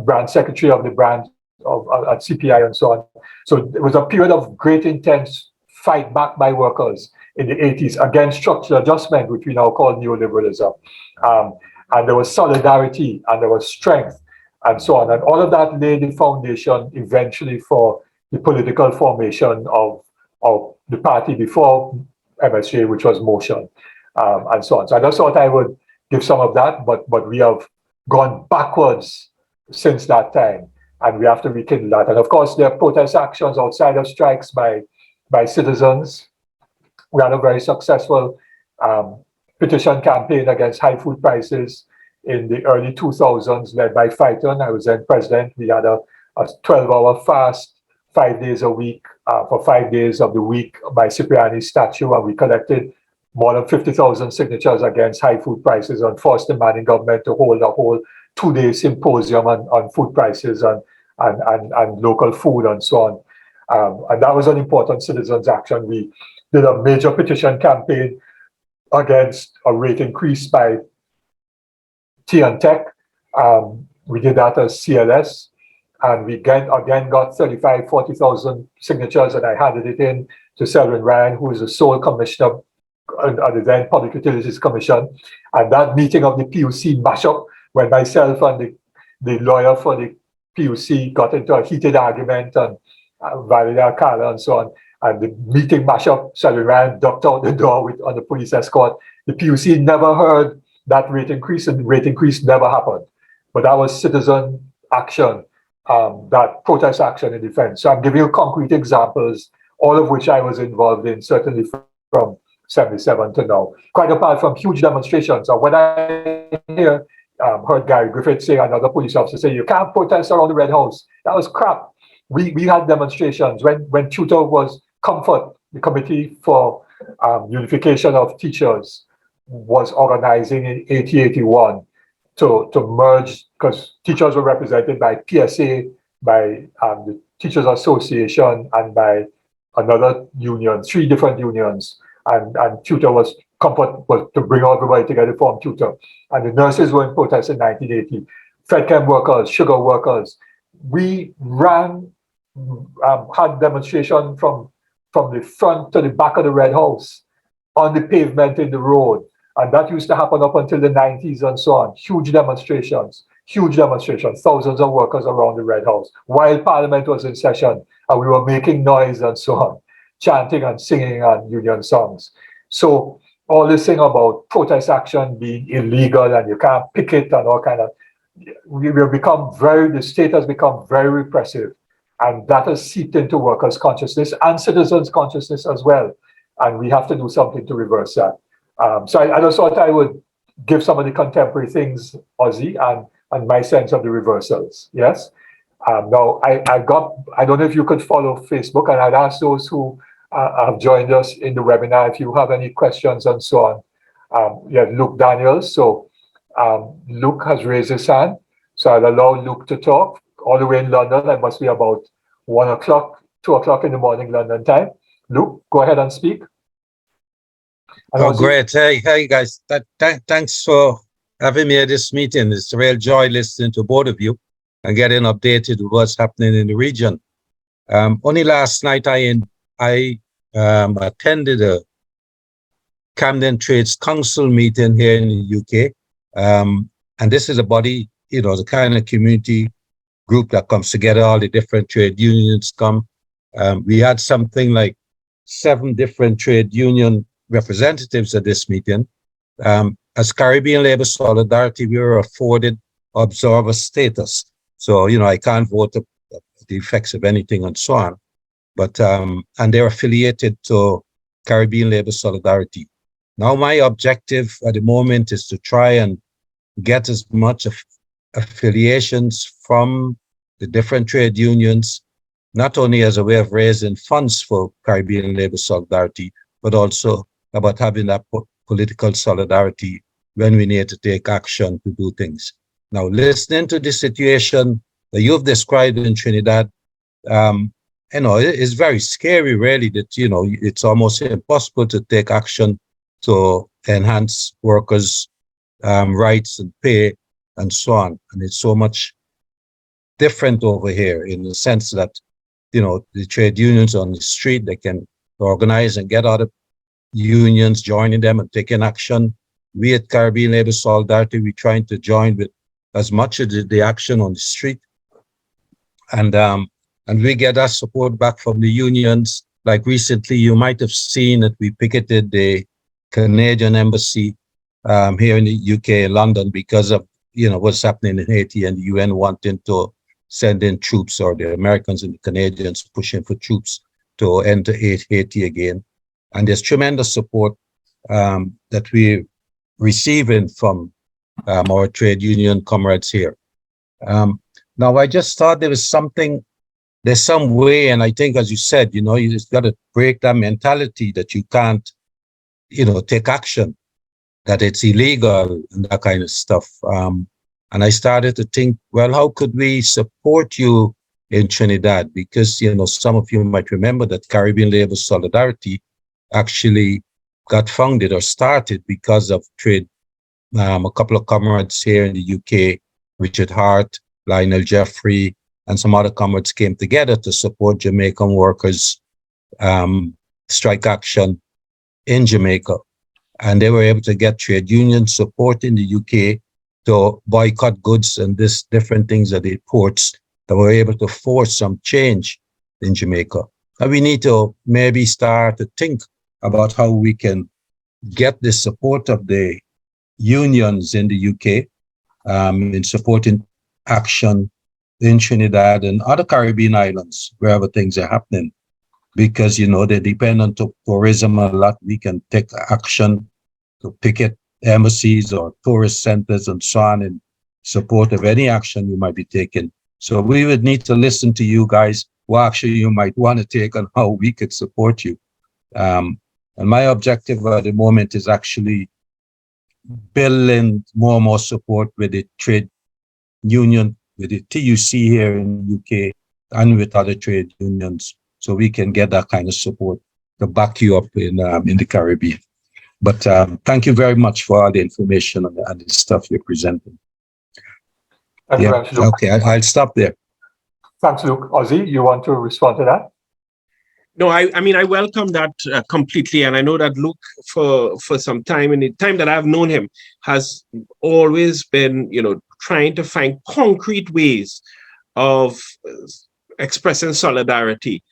Speaker 1: branch secretary of the branch at CPI and so on. So it was a period of great intense fight back by workers in the 80s against structural adjustment, which we now call neoliberalism. And there was solidarity and there was strength and so on. And all of that laid the foundation eventually for the political formation of the party before MSJ, which was Motion, and so on. So I just thought I would give some of that, but we have gone backwards since that time, and we have to rekindle that. And of course, there are protest actions outside of strikes by citizens. We had a very successful petition campaign against high food prices in the early 2000s, led by Phyton. I was then president. We had a 12-hour fast, 5 days a week, for 5 days of the week by Cipriani's statue, and we collected more than 50,000 signatures against high food prices and forced the Manning government to hold a whole 2-day symposium on food prices and local food and so on. And that was an important citizens' action. We did a major petition campaign against a rate increase by Tea and Tech. We did that as CLS. And we again got 35,000, 40,000 signatures, and I handed it in to Selwyn Ryan, who is the sole commissioner of the then Public Utilities Commission. And that meeting of the PUC mashup, when myself and the lawyer for the PUC got into a heated argument, and Valerie Alcala and so on, and the meeting mashup, Selwyn Ryan ducked out the door on the police escort. The PUC never heard that rate increase, and the rate increase never happened. But that was citizen action. That protest action in defense. So I'm giving you concrete examples, all of which I was involved in, certainly from 77 to now. Quite apart from huge demonstrations. So when I heard Gary Griffith say, another police officer say, you can't protest around the Red House, that was crap. We had demonstrations. When Tutor was Comfort, the Committee for Unification of Teachers, was organizing in 80-81 to merge, because teachers were represented by PSA, by the Teachers Association, and by another union, 3 different unions. And Tutor was to bring everybody together to form Tutor. And the nurses were in protest in 1980. FedChem workers, sugar workers. We ran, had demonstration from the front to the back of the Red House, on the pavement in the road. And that used to happen up until the 90s and so on. Huge demonstrations, thousands of workers around the Red House, while Parliament was in session, and we were making noise and so on, chanting and singing and union songs. So all this thing about protest action being illegal and you can't picket and all kind of, the state has become very repressive, and that has seeped into workers' consciousness and citizens' consciousness as well. And we have to do something to reverse that. So I just thought I would give some of the contemporary things, Ozzy, and my sense of the reversals. Yes. Now I don't know if you could follow Facebook, and I'd ask those who have joined us in the webinar if you have any questions and so on. Yeah, Luke Daniels. So Luke has raised his hand, so I'll allow Luke to talk. All the way in London, it must be about 1 o'clock, 2 o'clock in the morning London time. Luke, go ahead and speak.
Speaker 3: Oh, great. Hey, guys. Thanks for having me at this meeting. It's a real joy listening to both of you and getting updated with what's happening in the region. Only last night I attended a Camden Trades Council meeting here in the UK. And this is a body, the kind of community group that comes together, all the different trade unions come. We had something like 7 different trade union representatives at this meeting. As Caribbean Labour Solidarity, we were afforded observer status. So, I can't vote the effects of anything and so on. But, and they're affiliated to Caribbean Labour Solidarity. Now, my objective at the moment is to try and get as much of affiliations from the different trade unions, not only as a way of raising funds for Caribbean Labour Solidarity, but also about having that political solidarity when we need to take action to do things. Now, listening to the situation that you've described in Trinidad, it's very scary, really, that, it's almost impossible to take action to enhance workers' rights and pay and so on. And it's so much different over here in the sense that, you know, the trade unions on the street, they can organize and get other unions joining them and taking action. We at Caribbean Labour Solidarity, we're trying to join with as much of the action on the street. And we get that support back from the unions. Like recently, you might have seen that we picketed the Canadian embassy here in the UK, London, because of, you know, what's happening in Haiti and the UN wanting to send in troops, or the Americans and the Canadians pushing for troops to enter Haiti again. And there's tremendous support that we're receiving from our trade union comrades here. Now, I just thought there's some way, and I think, as you said, you know, you just got to break that mentality that you can't, you know, take action, that it's illegal and that kind of stuff. And I started to think, well, how could we support you in Trinidad? Because, you know, some of you might remember that Caribbean Labour Solidarity actually got founded or started because of trade. A couple of comrades here in the UK, Richard Hart, Lionel Jeffrey, and some other comrades came together to support Jamaican workers' strike action in Jamaica. And they were able to get trade union support in the UK to boycott goods and this different things at the ports that were able to force some change in Jamaica. And we need to maybe start to think about how we can get the support of the unions in the UK in supporting action in Trinidad and other Caribbean islands, wherever things are happening, because, you know, they depend on tourism a lot. We can take action to picket embassies or tourist centers and so on in support of any action you might be taking. So we would need to listen to you guys, what action you might want to take and how we could support you. And my objective at the moment is actually building more and more support with the trade union, with the TUC here in the UK and with other trade unions, so we can get that kind of support to back you up in the Caribbean. But thank you very much for all the information and the stuff you're presenting.
Speaker 1: Thank you very much, Luke.
Speaker 3: Okay, I'll stop there.
Speaker 1: Thanks, Luke. Ozzy, you want to respond to that?
Speaker 2: No, I mean, I welcome that completely. And I know that Luke, for some time, in the time that I've known him, has always been, you know, trying to find concrete ways of expressing solidarity.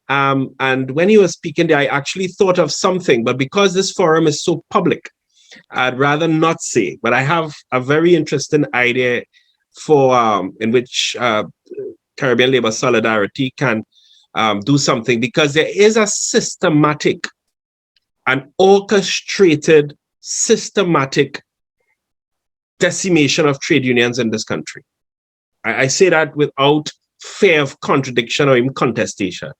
Speaker 2: And when he was speaking there, I actually thought of something, but because this forum is so public, I'd rather not say. But I have a very interesting idea for in which Caribbean Labour Solidarity can do something, because there is a systematic and orchestrated, systematic decimation of trade unions in this country. I say that without fear of contradiction or even contestation.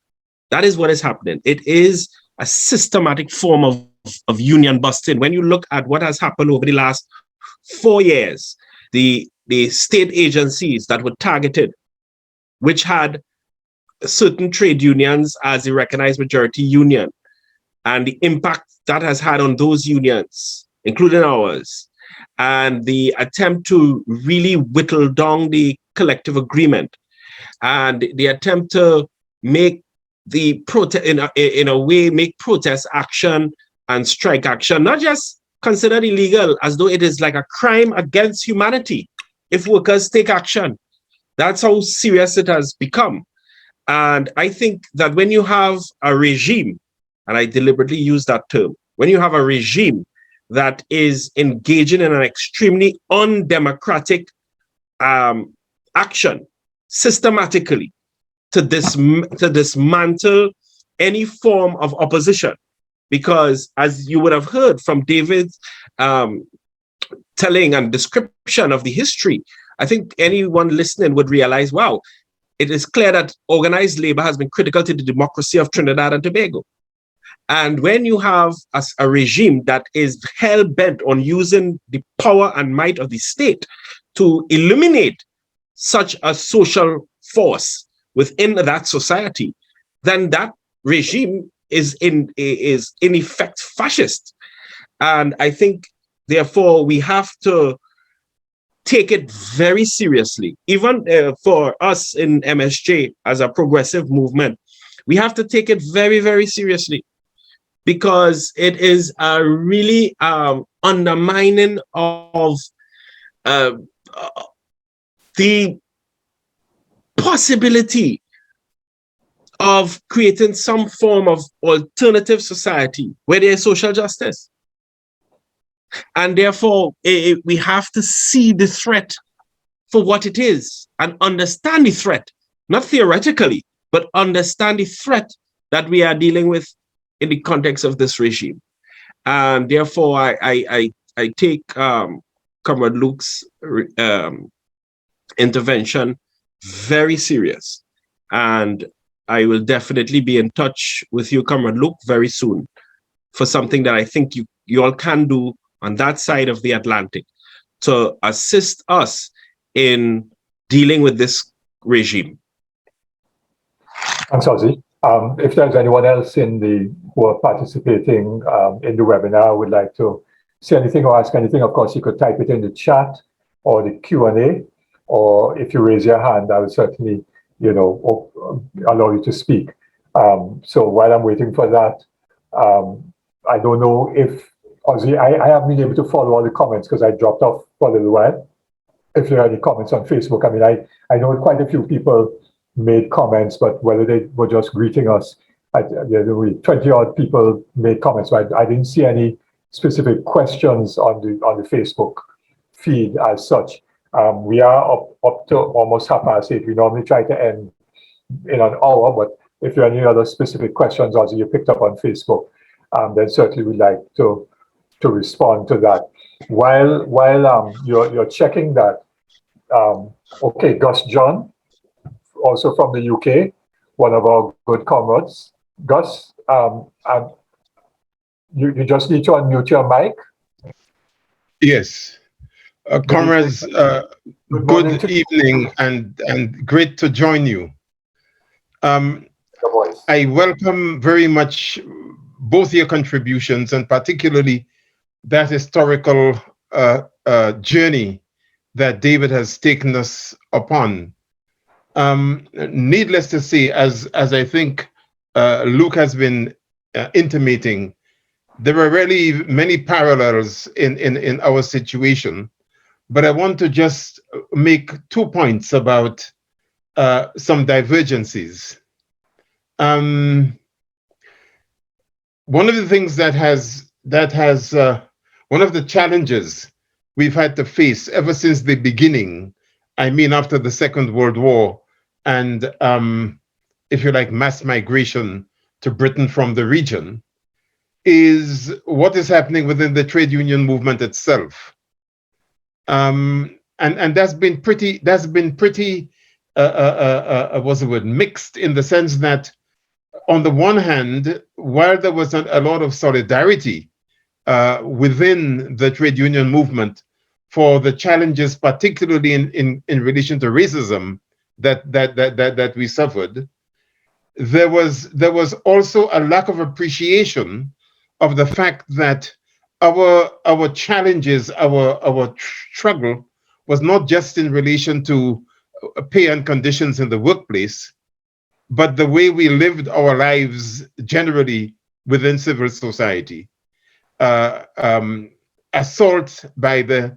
Speaker 2: That is what is happening. It is a systematic form of union busting. When you look at what has happened over the last 4 years, the state agencies that were targeted, which had certain trade unions as the recognized majority union, and the impact that has had on those unions, including ours, and the attempt to really whittle down the collective agreement, and the attempt to make the protest in a way, make protest action and strike action not just considered illegal, as though it is like a crime against humanity if workers take action. That's how serious it has become. And I think that when you have a regime, and I deliberately use that term, when you have a regime that is engaging in an extremely undemocratic action systematically to dismantle any form of opposition, because as you would have heard from David's telling and description of the history, I think anyone listening would realize, wow, it is clear that organized labor has been critical to the democracy of Trinidad and Tobago. And when you have a regime that is hell-bent on using the power and might of the state to eliminate such a social force within that society, then that regime is in effect fascist. And I think, therefore, we have to take it very seriously. Even for us in MSJ as a progressive movement, we have to take it very, very seriously, because it is a really undermining of the possibility of creating some form of alternative society where there is social justice. And therefore, we have to see the threat for what it is and understand the threat, not theoretically, but understand the threat that we are dealing with in the context of this regime. And therefore, I take Comrade Luke's intervention very serious. And I will definitely be in touch with you, Comrade Luke, very soon for something that I think you all can do on that side of the Atlantic to assist us in dealing with this regime.
Speaker 1: Thanks, Ozzy. If there's anyone else who are participating in the webinar would like to say anything or ask anything, of course, you could type it in the chat or the Q&A, or if you raise your hand, I will certainly, allow you to speak. So while I'm waiting for that, I don't know if, Ozzy, I haven't been able to follow all the comments because I dropped off for a little while. If there are any comments on Facebook, I mean, I know quite a few people made comments, but whether they were just greeting us, 20 odd people made comments. So I didn't see any specific questions on the Facebook feed as such. We are up to almost 8:30. We normally try to end in an hour, but if there are any other specific questions also you picked up on Facebook, then certainly we'd like to respond to that. While you're checking that, okay, Gus John, also from the UK, one of our good comrades. Gus, you just need to unmute your mic.
Speaker 4: Yes. Comrades, good evening and great to join you. I welcome very much both your contributions, and particularly that historical journey that David has taken us upon. Needless to say, as I think Luke has been intimating, there are really many parallels in our situation. But I want to just make 2 points about some divergences. One of the things one of the challenges we've had to face ever since the beginning, I mean after the Second World War, and if you like, mass migration to Britain from the region, is what is happening within the trade union movement itself. And that's been pretty what's the word, mixed, in the sense that on the one hand, while there was a lot of solidarity within the trade union movement for the challenges, particularly in relation to racism that we suffered, there was also a lack of appreciation of the fact that our challenges, our struggle was not just in relation to pay and conditions in the workplace, but the way we lived our lives generally within civil society. Assault by the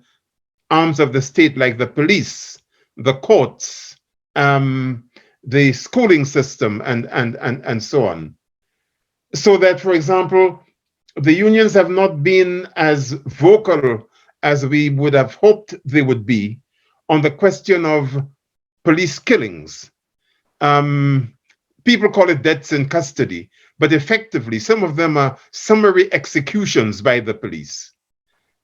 Speaker 4: arms of the state, like the police, the courts, the schooling system, and so on. So that, for example, the unions have not been as vocal as we would have hoped they would be on the question of police killings. People call it deaths in custody, but effectively, some of them are summary executions by the police.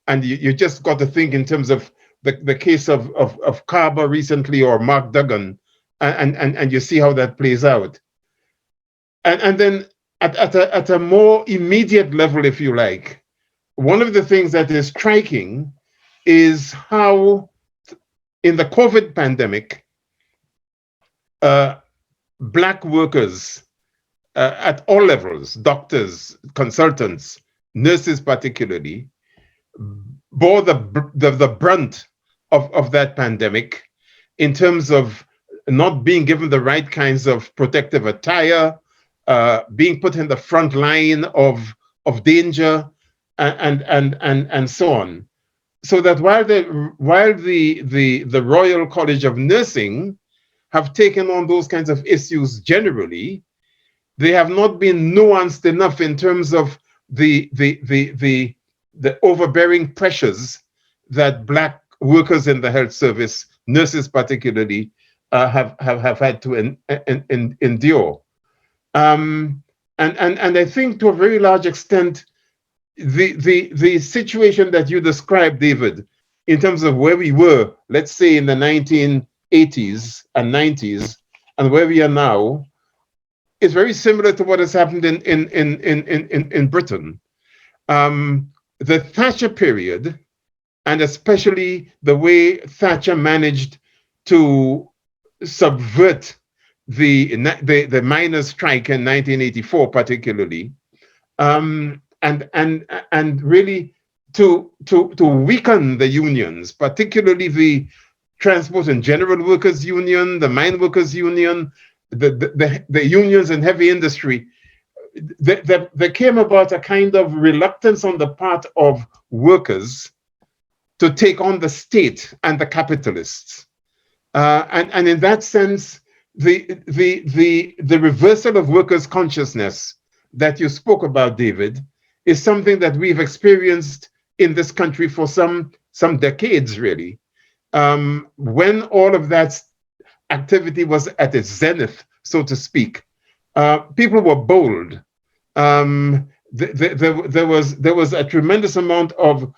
Speaker 4: And you just got to think in terms of the case of Carver recently, or Mark Duggan, and you see how that plays out. And then at a more immediate level, if you like, one of the things that is striking is how in the COVID pandemic, Black workers at all levels, doctors, consultants, nurses particularly, bore the brunt of that pandemic in terms of not being given the right kinds of protective attire, being put in the front line of danger, and so on. So that while the Royal College of Nursing have taken on those kinds of issues generally, they have not been nuanced enough in terms of the overbearing pressures that Black workers in the health service, nurses particularly, have had to endure. And I think to a very large extent, the situation that you described, David, in terms of where we were, let's say in the 1980s and 90s, and where we are now, is very similar to what has happened in Britain. The Thatcher period, and especially the way Thatcher managed to subvert the miners' strike in 1984, particularly, and really to weaken the unions, particularly the Transport and General Workers Union, the Mine Workers Union, the unions in heavy industry. There came about a kind of reluctance on the part of workers to take on the state and the capitalists, and in that sense, the reversal of workers' consciousness that you spoke about, David, is something that we've experienced in this country for some decades, really. When all of that activity was at its zenith, so to speak, people were bold. There was a tremendous amount of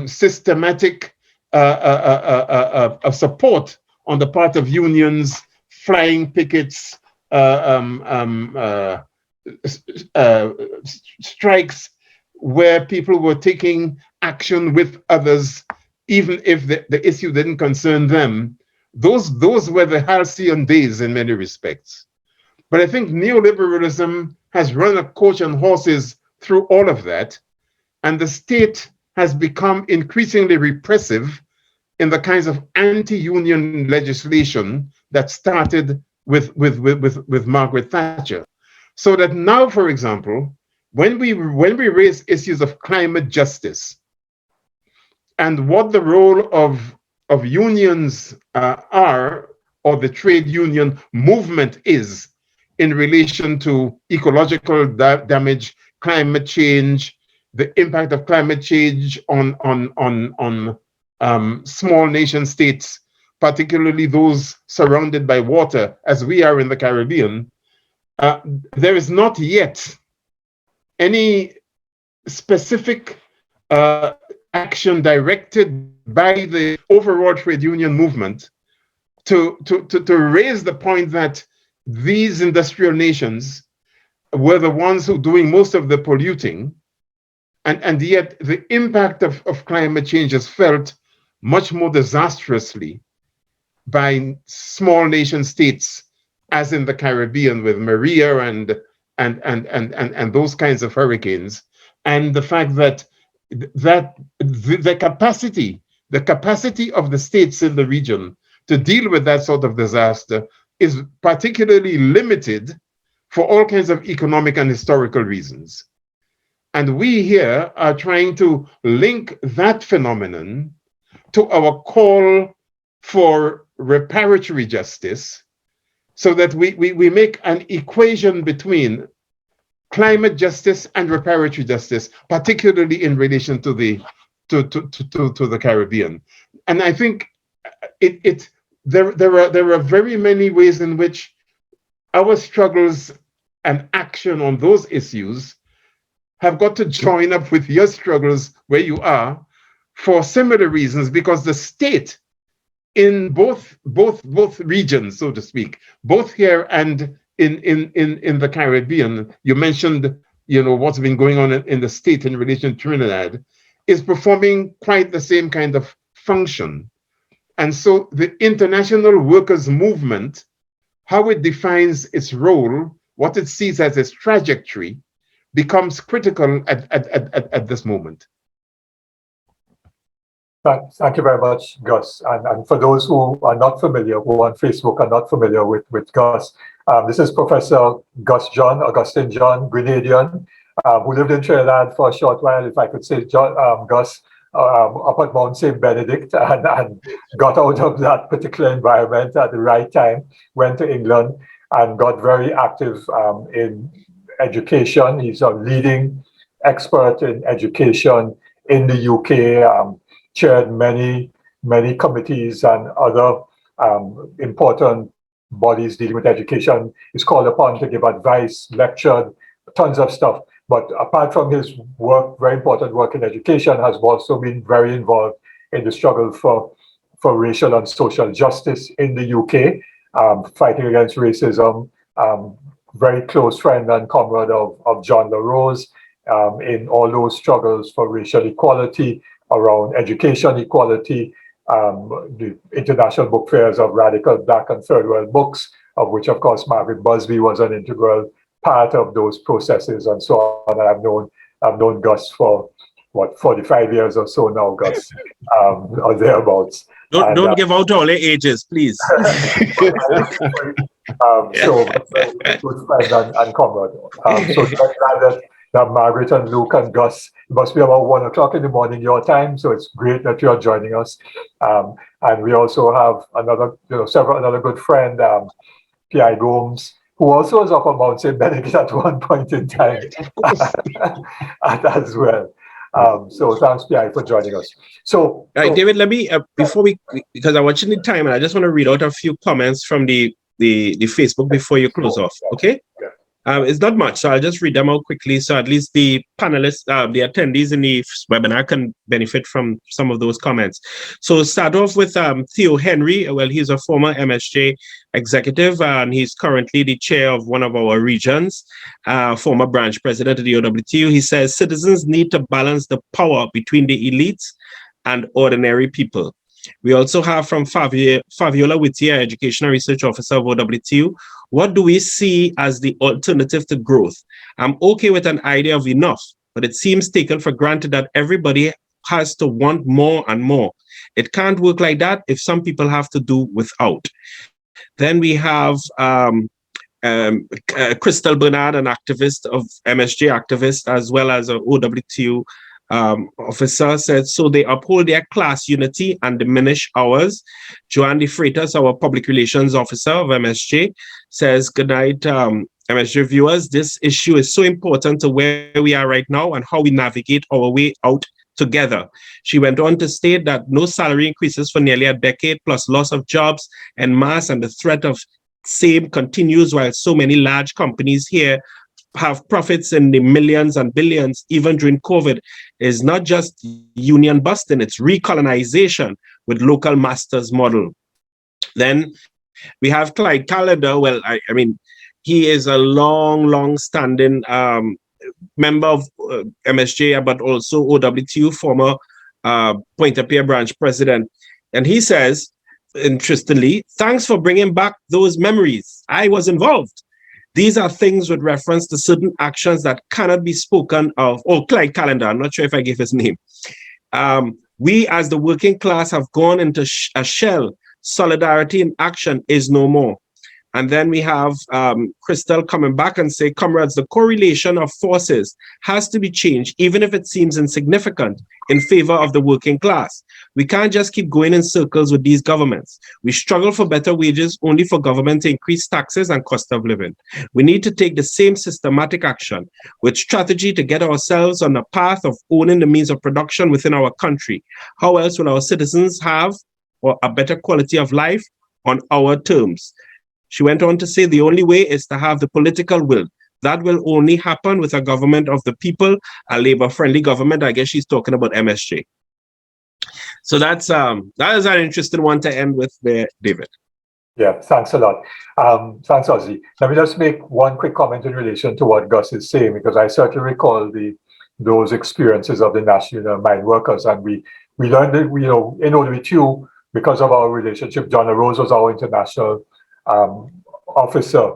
Speaker 4: systematic support on the part of unions, flying pickets, strikes, where people were taking action with others, even if the issue didn't concern them. Those were the halcyon days in many respects. But I think neoliberalism has run a coach and horses through all of that, and the state has become increasingly repressive in the kinds of anti-union legislation that started with Margaret Thatcher. So that now, for example, when we raise issues of climate justice and what the role of unions are, or the trade union movement is, in relation to ecological damage, climate change, the impact of climate change on small nation states, particularly those surrounded by water, as we are in the Caribbean, there is not yet any specific action directed by the overall trade union movement to raise the point that these industrial nations were the ones who doing most of the polluting, and yet the impact of climate change is felt much more disastrously by small nation states, as in the Caribbean with Maria and those kinds of hurricanes, and the fact that the capacity of the states in the region to deal with that sort of disaster is particularly limited for all kinds of economic and historical reasons. And we here are trying to link that phenomenon to our call for reparatory justice, so that we make an equation between climate justice and reparatory justice, particularly in relation to the Caribbean. And I think there are very many ways in which our struggles and action on those issues have got to join up with your struggles where you are, for similar reasons, because the state in both regions, so to speak, both here and in the Caribbean, you mentioned, what's been going on in the state in relation to Trinidad, is performing quite the same kind of function. And so the international workers' movement, how it defines its role, what it sees as its trajectory, becomes critical at this moment.
Speaker 1: Thank you very much, Gus. And for those who are not familiar, who on Facebook are not familiar with Gus, this is Professor Augustine John, Grenadian, who lived in Trinidad for a short while, if I could say, Gus, up at Mount St. Benedict, and got out of that particular environment at the right time, went to England and got very active in education. He's a leading expert in education in the UK, chaired many committees and other important bodies dealing with education. He's called upon to give advice, lectured, tons of stuff. But apart from his work, very important work in education, has also been very involved in the struggle for racial and social justice in the UK, fighting against racism. Very close friend and comrade of John LaRose in all those struggles for racial equality, around education equality, the international book fairs of radical Black and Third World books, of which, of course, Margaret Busby was an integral part of those processes, and so on. And I've known Gus for, 45 years or so now, Gus, or thereabouts.
Speaker 2: Don't give out all the ages, please.
Speaker 1: So, good friend and comrade. So glad that Margaret and Luke and Gus, it must be about 1 o'clock in the morning your time, so it's great that you are joining us. And we also have another good friend, P.I. Gomes, who also was up on Mount St. Benedict at one point in time as well. So thanks, P.I., for joining us. So,
Speaker 2: David, let me, because I'm watching the time, and I just want to read out a few comments from the Facebook before you close off, okay?
Speaker 1: Yeah.
Speaker 2: It's not much, so I'll just read them out quickly, so at least the panelists, the attendees in the webinar can benefit from some of those comments. So start off with Theo Henry. Well, he's a former MSJ executive, and he's currently the chair of one of our regions, former branch president of the OWTU. He says citizens need to balance the power between the elites and ordinary people. We also have from Fabiola Whittier, Educational Research Officer of OWTU. What do we see as the alternative to growth? I'm okay with an idea of enough, but it seems taken for granted that everybody has to want more and more. It can't work like that if some people have to do without. Then we have Crystal Bernard, an activist of MSJ activist, as well as an OWTU officer, said, so they uphold their class unity and diminish ours. Joanne De Freitas, our public relations officer of MSJ, says, good night, MSJ viewers. This issue is so important to where we are right now and how we navigate our way out together. She went on to state that no salary increases for nearly a decade, plus loss of jobs en masse, and the threat of same continues while so many large companies here have profits in the millions and billions, even during COVID, is not just union busting, it's recolonization with local masters model. Then we have Clyde Callender. Well, I mean, he is a long-standing member of MSJ, but also OWTU, former Pointe-a-Pierre branch president. And he says, interestingly, thanks for bringing back those memories. I was involved. These are things with reference to certain actions that cannot be spoken of. Oh, Clyde Callender, I'm not sure if I gave his name. We as the working class have gone into a shell. Solidarity in action is no more. And then we have Crystal coming back and say, comrades, the correlation of forces has to be changed, even if it seems insignificant, in favor of the working class. We can't just keep going in circles with these governments. We struggle for better wages only for government to increase taxes and cost of living. We need to take the same systematic action with strategy to get ourselves on a path of owning the means of production within our country. How else will our citizens have a better quality of life on our terms? She went on to say the only way is to have the political will. That will only happen with a government of the people, a labor-friendly government. I guess she's talking about MSJ. So that is an interesting one to end with there, David.
Speaker 1: Yeah, thanks a lot. Thanks, Ozzy. Let me just make one quick comment in relation to what Gus is saying, because I certainly recall those experiences of the National Union of Mine Workers, and we learned that in OWTU, because of our relationship, John LaRose was our international officer,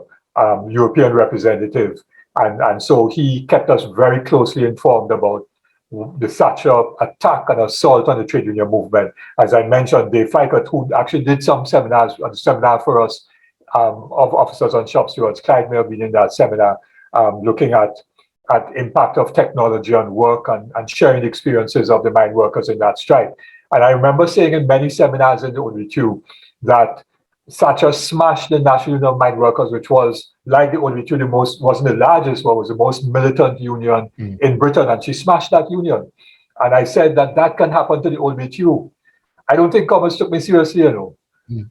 Speaker 1: European representative, And so he kept us very closely informed about the Thatcher attack and assault on the trade union movement. As I mentioned, Dave Fikert, who actually did some seminars, a seminar for us of officers on shop stewards. Clyde may have been in that seminar, looking at impact of technology on work and sharing experiences of the mine workers in that strike. And I remember saying in many seminars in the ODQ that Thatcher smashed the National Union of Mine Workers, which was, like the ODQ, wasn't the largest, but was the most militant union in Britain, and she smashed that union. And I said that can happen to the ODQ. I don't think Commerce took me seriously,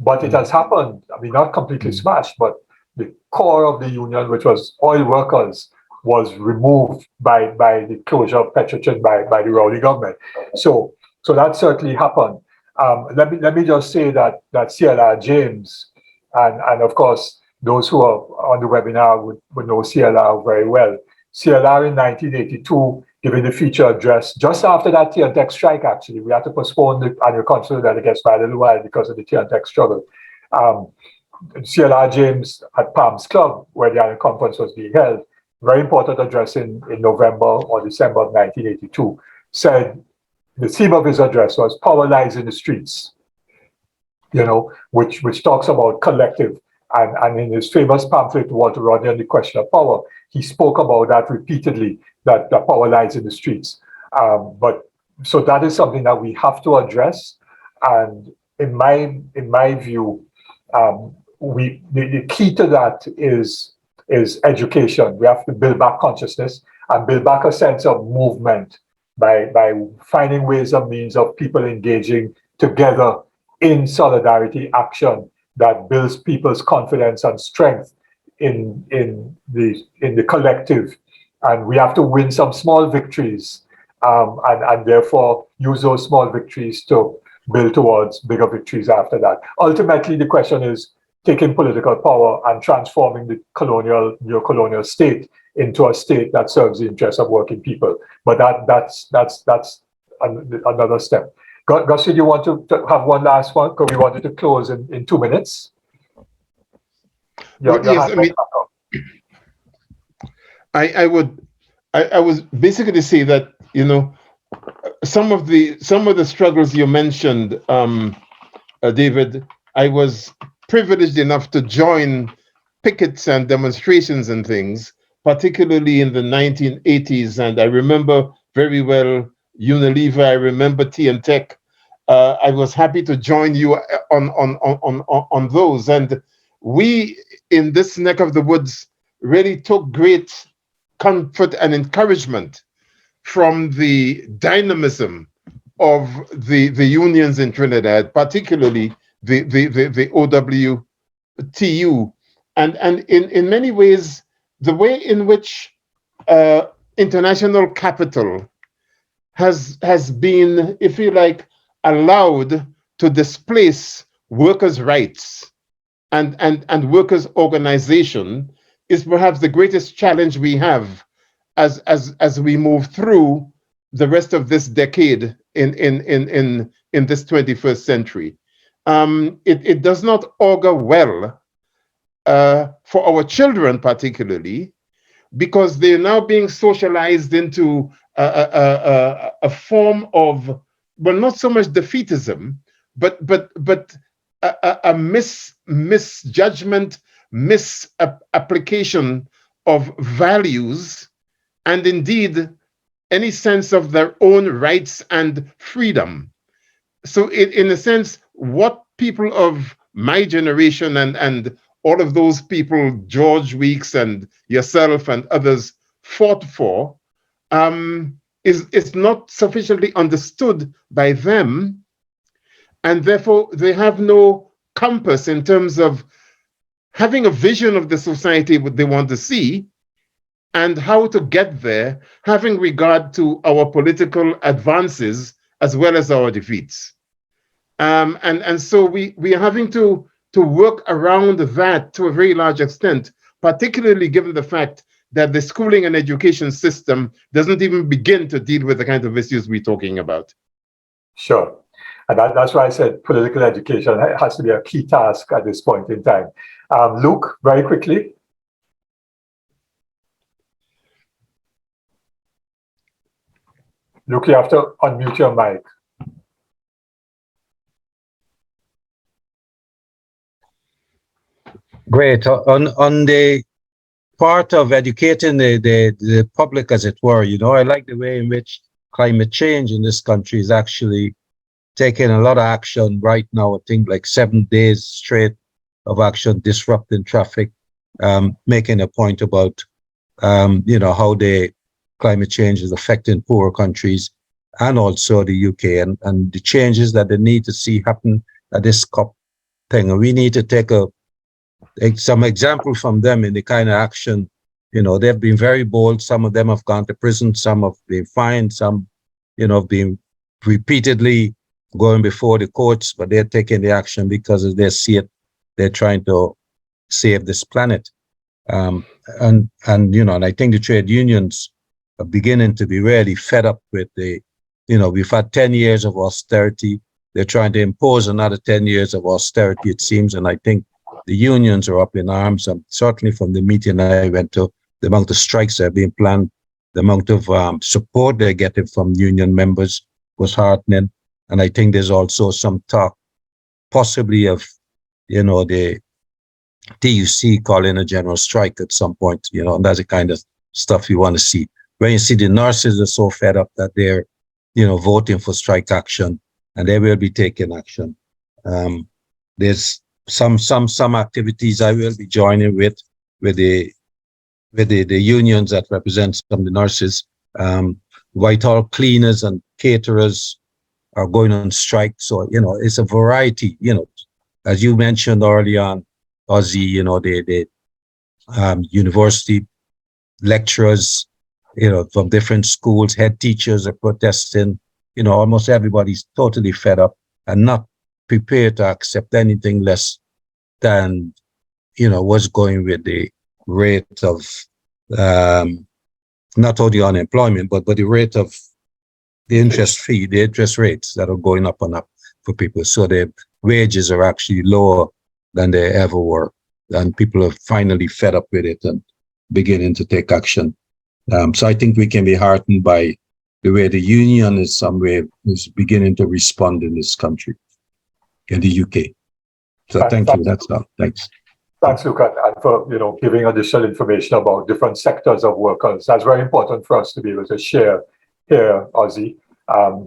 Speaker 1: but it has happened. I mean, not completely smashed, but the core of the union, which was oil workers, was removed by the closure of Petrochin by the Rowley government. So that certainly happened. Let me just say that CLR James, and of course, those who are on the webinar would know CLR very well. CLR in 1982, giving the feature address just after that TNTEC strike, actually. We had to postpone the annual conference delegates by a little while because of the TNTEC struggle. CLR James at Palms Club, where the annual conference was being held, very important address in November or December of 1982, said, the theme of his address was "Power Lies in the Streets," which talks about collective. And in his famous pamphlet, Walter Rodney on the Question of Power, he spoke about that repeatedly, that the power lies in the streets. So that is something that we have to address. And in my view, the key to that is education. We have to build back consciousness and build back a sense of movement by finding ways and means of people engaging together in solidarity action that builds people's confidence and strength in the collective. And we have to win some small victories, and therefore use those small victories to build towards bigger victories after that. Ultimately, the question is taking political power and transforming the neo-colonial state into a state that serves the interests of working people. But that's another step. Gus, do you want to have one last one? Because we wanted to close in 2 minutes.
Speaker 4: Yes, I mean, I was basically say that some of the struggles you mentioned, David, I was privileged enough to join pickets and demonstrations and things, particularly in the 1980s, and I remember very well Unilever. I remember TNTEC. I was happy to join you on those, and we in this neck of the woods really took great comfort and encouragement from the dynamism of the unions in Trinidad, particularly the OWTU, and in many ways the way in which international capital has been, if you like, allowed to displace workers' rights and workers' organization is perhaps the greatest challenge we have as we move through the rest of this decade in this 21st century. It does not augur well for our children, particularly, because they're now being socialized into a form of, well, not so much defeatism, but a misjudgment, misapplication of values, and indeed any sense of their own rights and freedom. So in a sense, what people of my generation and all of those people, George Weeks and yourself and others, fought for is not sufficiently understood by them, and therefore they have no compass in terms of having a vision of the society they want to see and how to get there, having regard to our political advances as well as our defeats. And so we are having to work around that to a very large extent, particularly given the fact that the schooling and education system doesn't even begin to deal with the kind of issues we're talking about.
Speaker 1: Sure. And that's why I said political education has to be a key task at this point in time. Luke, very quickly. Luke, you have to unmute your mic.
Speaker 3: Great. On the part of educating the public, as it were, I like the way in which climate change in this country is actually taking a lot of action right now. I think like 7 days straight of action, disrupting traffic, making a point about, how the climate change is affecting poorer countries and also the UK and the changes that they need to see happen at this COP thing. And we need to take some example from them in the kind of action. They've been very bold. Some of them have gone to prison. Some have been fined. Some, have been repeatedly going before the courts, but they're taking the action because as they see it, they're trying to save this planet. And I think the trade unions are beginning to be really fed up with we've had 10 years of austerity. They're trying to impose another 10 years of austerity, it seems. And I think the unions are up in arms. And certainly from the meeting I went to, the amount of strikes that are being planned, the amount of support they're getting from union members was heartening. And I think there's also some talk possibly of, the TUC calling a general strike at some point, and that's the kind of stuff you want to see. When you see the nurses are so fed up that they're, voting for strike action, and they will be taking action. There's some activities I will be joining with the unions that represent some of the nurses. Whitehall cleaners and caterers are going on strike. So, it's a variety, as you mentioned early on, Ozzy, the university lecturers, from different schools, head teachers are protesting. Almost everybody's totally fed up and not prepared to accept anything less than, what's going with the rate of, not only unemployment, but the rate of the interest rates that are going up and up for people. So their wages are actually lower than they ever were. And people are finally fed up with it and beginning to take action. So I think we can be heartened by the way the union is beginning to respond in this country, in the UK. So thank you. That's all. Thanks.
Speaker 1: Thanks, Luca, and for giving additional information about different sectors of workers. That's very important for us to be able to share here, Ozzy,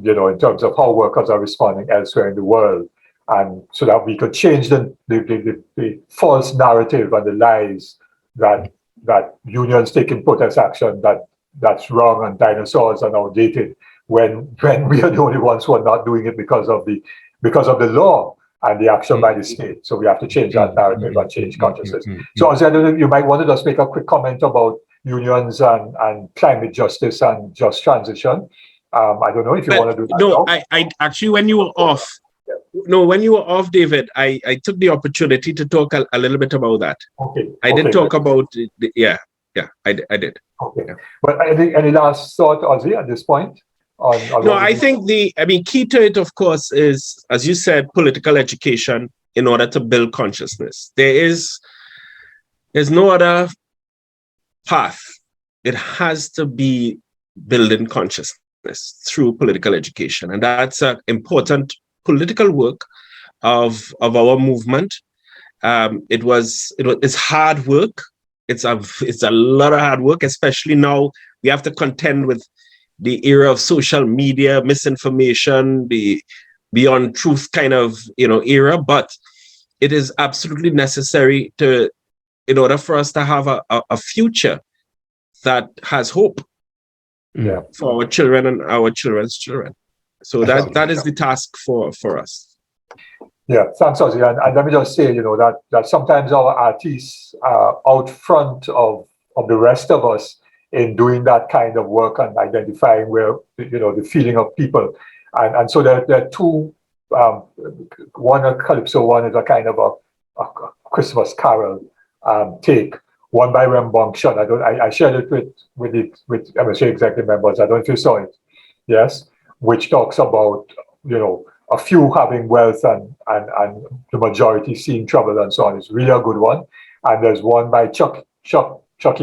Speaker 1: in terms of how workers are responding elsewhere in the world, and so that we could change the false narrative and the lies that unions taking protest action that's wrong and dinosaurs are outdated when we are the only ones who are not doing it because of the law and the action by the state. So we have to change that narrative and change consciousness. So Ozzy, I don't know if you might want to just make a quick comment about unions and climate justice and just transition. I don't know if you want to do that.
Speaker 2: No, I actually, when you were off, David, I took the opportunity to talk a little bit about that.
Speaker 1: Okay.
Speaker 2: I did talk about I did.
Speaker 1: Okay. Yeah. But any last thought, Ozzy, at this point?
Speaker 2: No, I think key to it, of course, is, as you said, political education in order to build consciousness. There's no other path. It has to be building consciousness through political education. And that's an important political work of our movement. It's hard work. It's a lot of hard work, especially now we have to contend with the era of social media, misinformation, the beyond truth kind of era. But it is absolutely necessary in order for us to have a future that has hope for our children and our children's children. So that is the task for us.
Speaker 1: Yeah, thanks, Ozzy. And let me just say, that sometimes our artists are out front of the rest of us in doing that kind of work and identifying where, the feeling of people. And so there are two, one a calypso, one is a kind of a Christmas carol take, one by Rambunctious. I shared it with MSJ executive members. I don't know if you saw it. Yes, which talks about, a few having wealth and the majority seeing trouble and so on. It's really a good one. And there's one by Chucky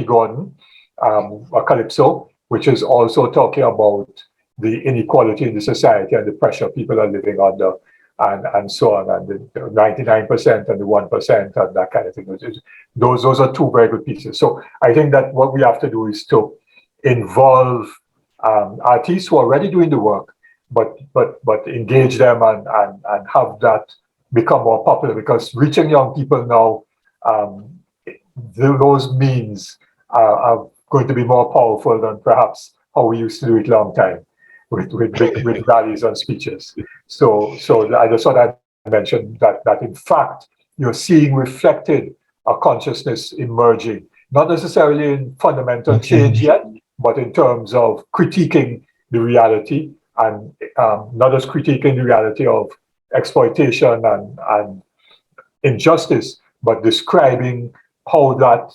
Speaker 1: Gordon, a calypso, which is also talking about, the inequality in the society and the pressure people are living under, and so on, and the 99% and the 1% and that kind of thing. Those are two very good pieces. So I think that what we have to do is to involve artists who are already doing the work, but engage them and have that become more popular, because reaching young people now, those means are going to be more powerful than perhaps how we used to do it long time with rallies and speeches. So I just thought I'd mention that in fact you're seeing reflected a consciousness emerging, not necessarily in fundamental change yet, but in terms of critiquing the reality, and not just critiquing the reality of exploitation and injustice, but describing how that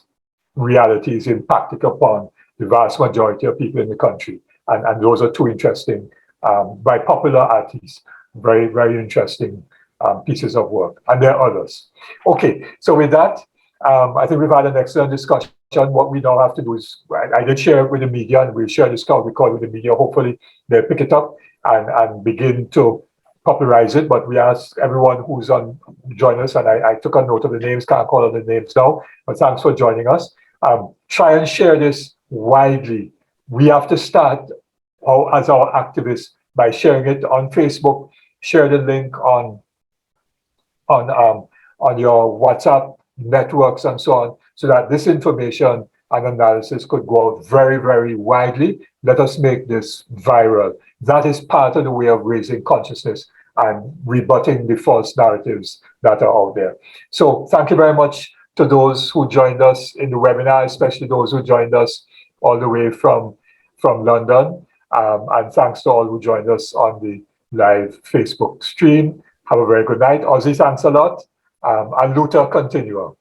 Speaker 1: reality is impacting upon the vast majority of people in the country. And those are two interesting, by popular artists, very, very interesting pieces of work. And there are others. Okay, so with that, I think we've had an excellent discussion. What we now have to do is, I did share it with the media, and we'll share this call with the media. Hopefully they'll pick it up and begin to popularize it. But we ask everyone who's on join us, and I took a note of the names, can't call out the names now, but thanks for joining us. Try and share this widely. We have to start as our activists by sharing it on Facebook. Share the link on your WhatsApp networks and so on, so that this information and analysis could go out very, very widely. Let us make this viral. That is part of the way of raising consciousness and rebutting the false narratives that are out there. So thank you very much to those who joined us in the webinar, especially those who joined us all the way from London. And thanks to all who joined us on the live Facebook stream. Have a very good night. Ozzy, thanks a lot. And Luther, continue.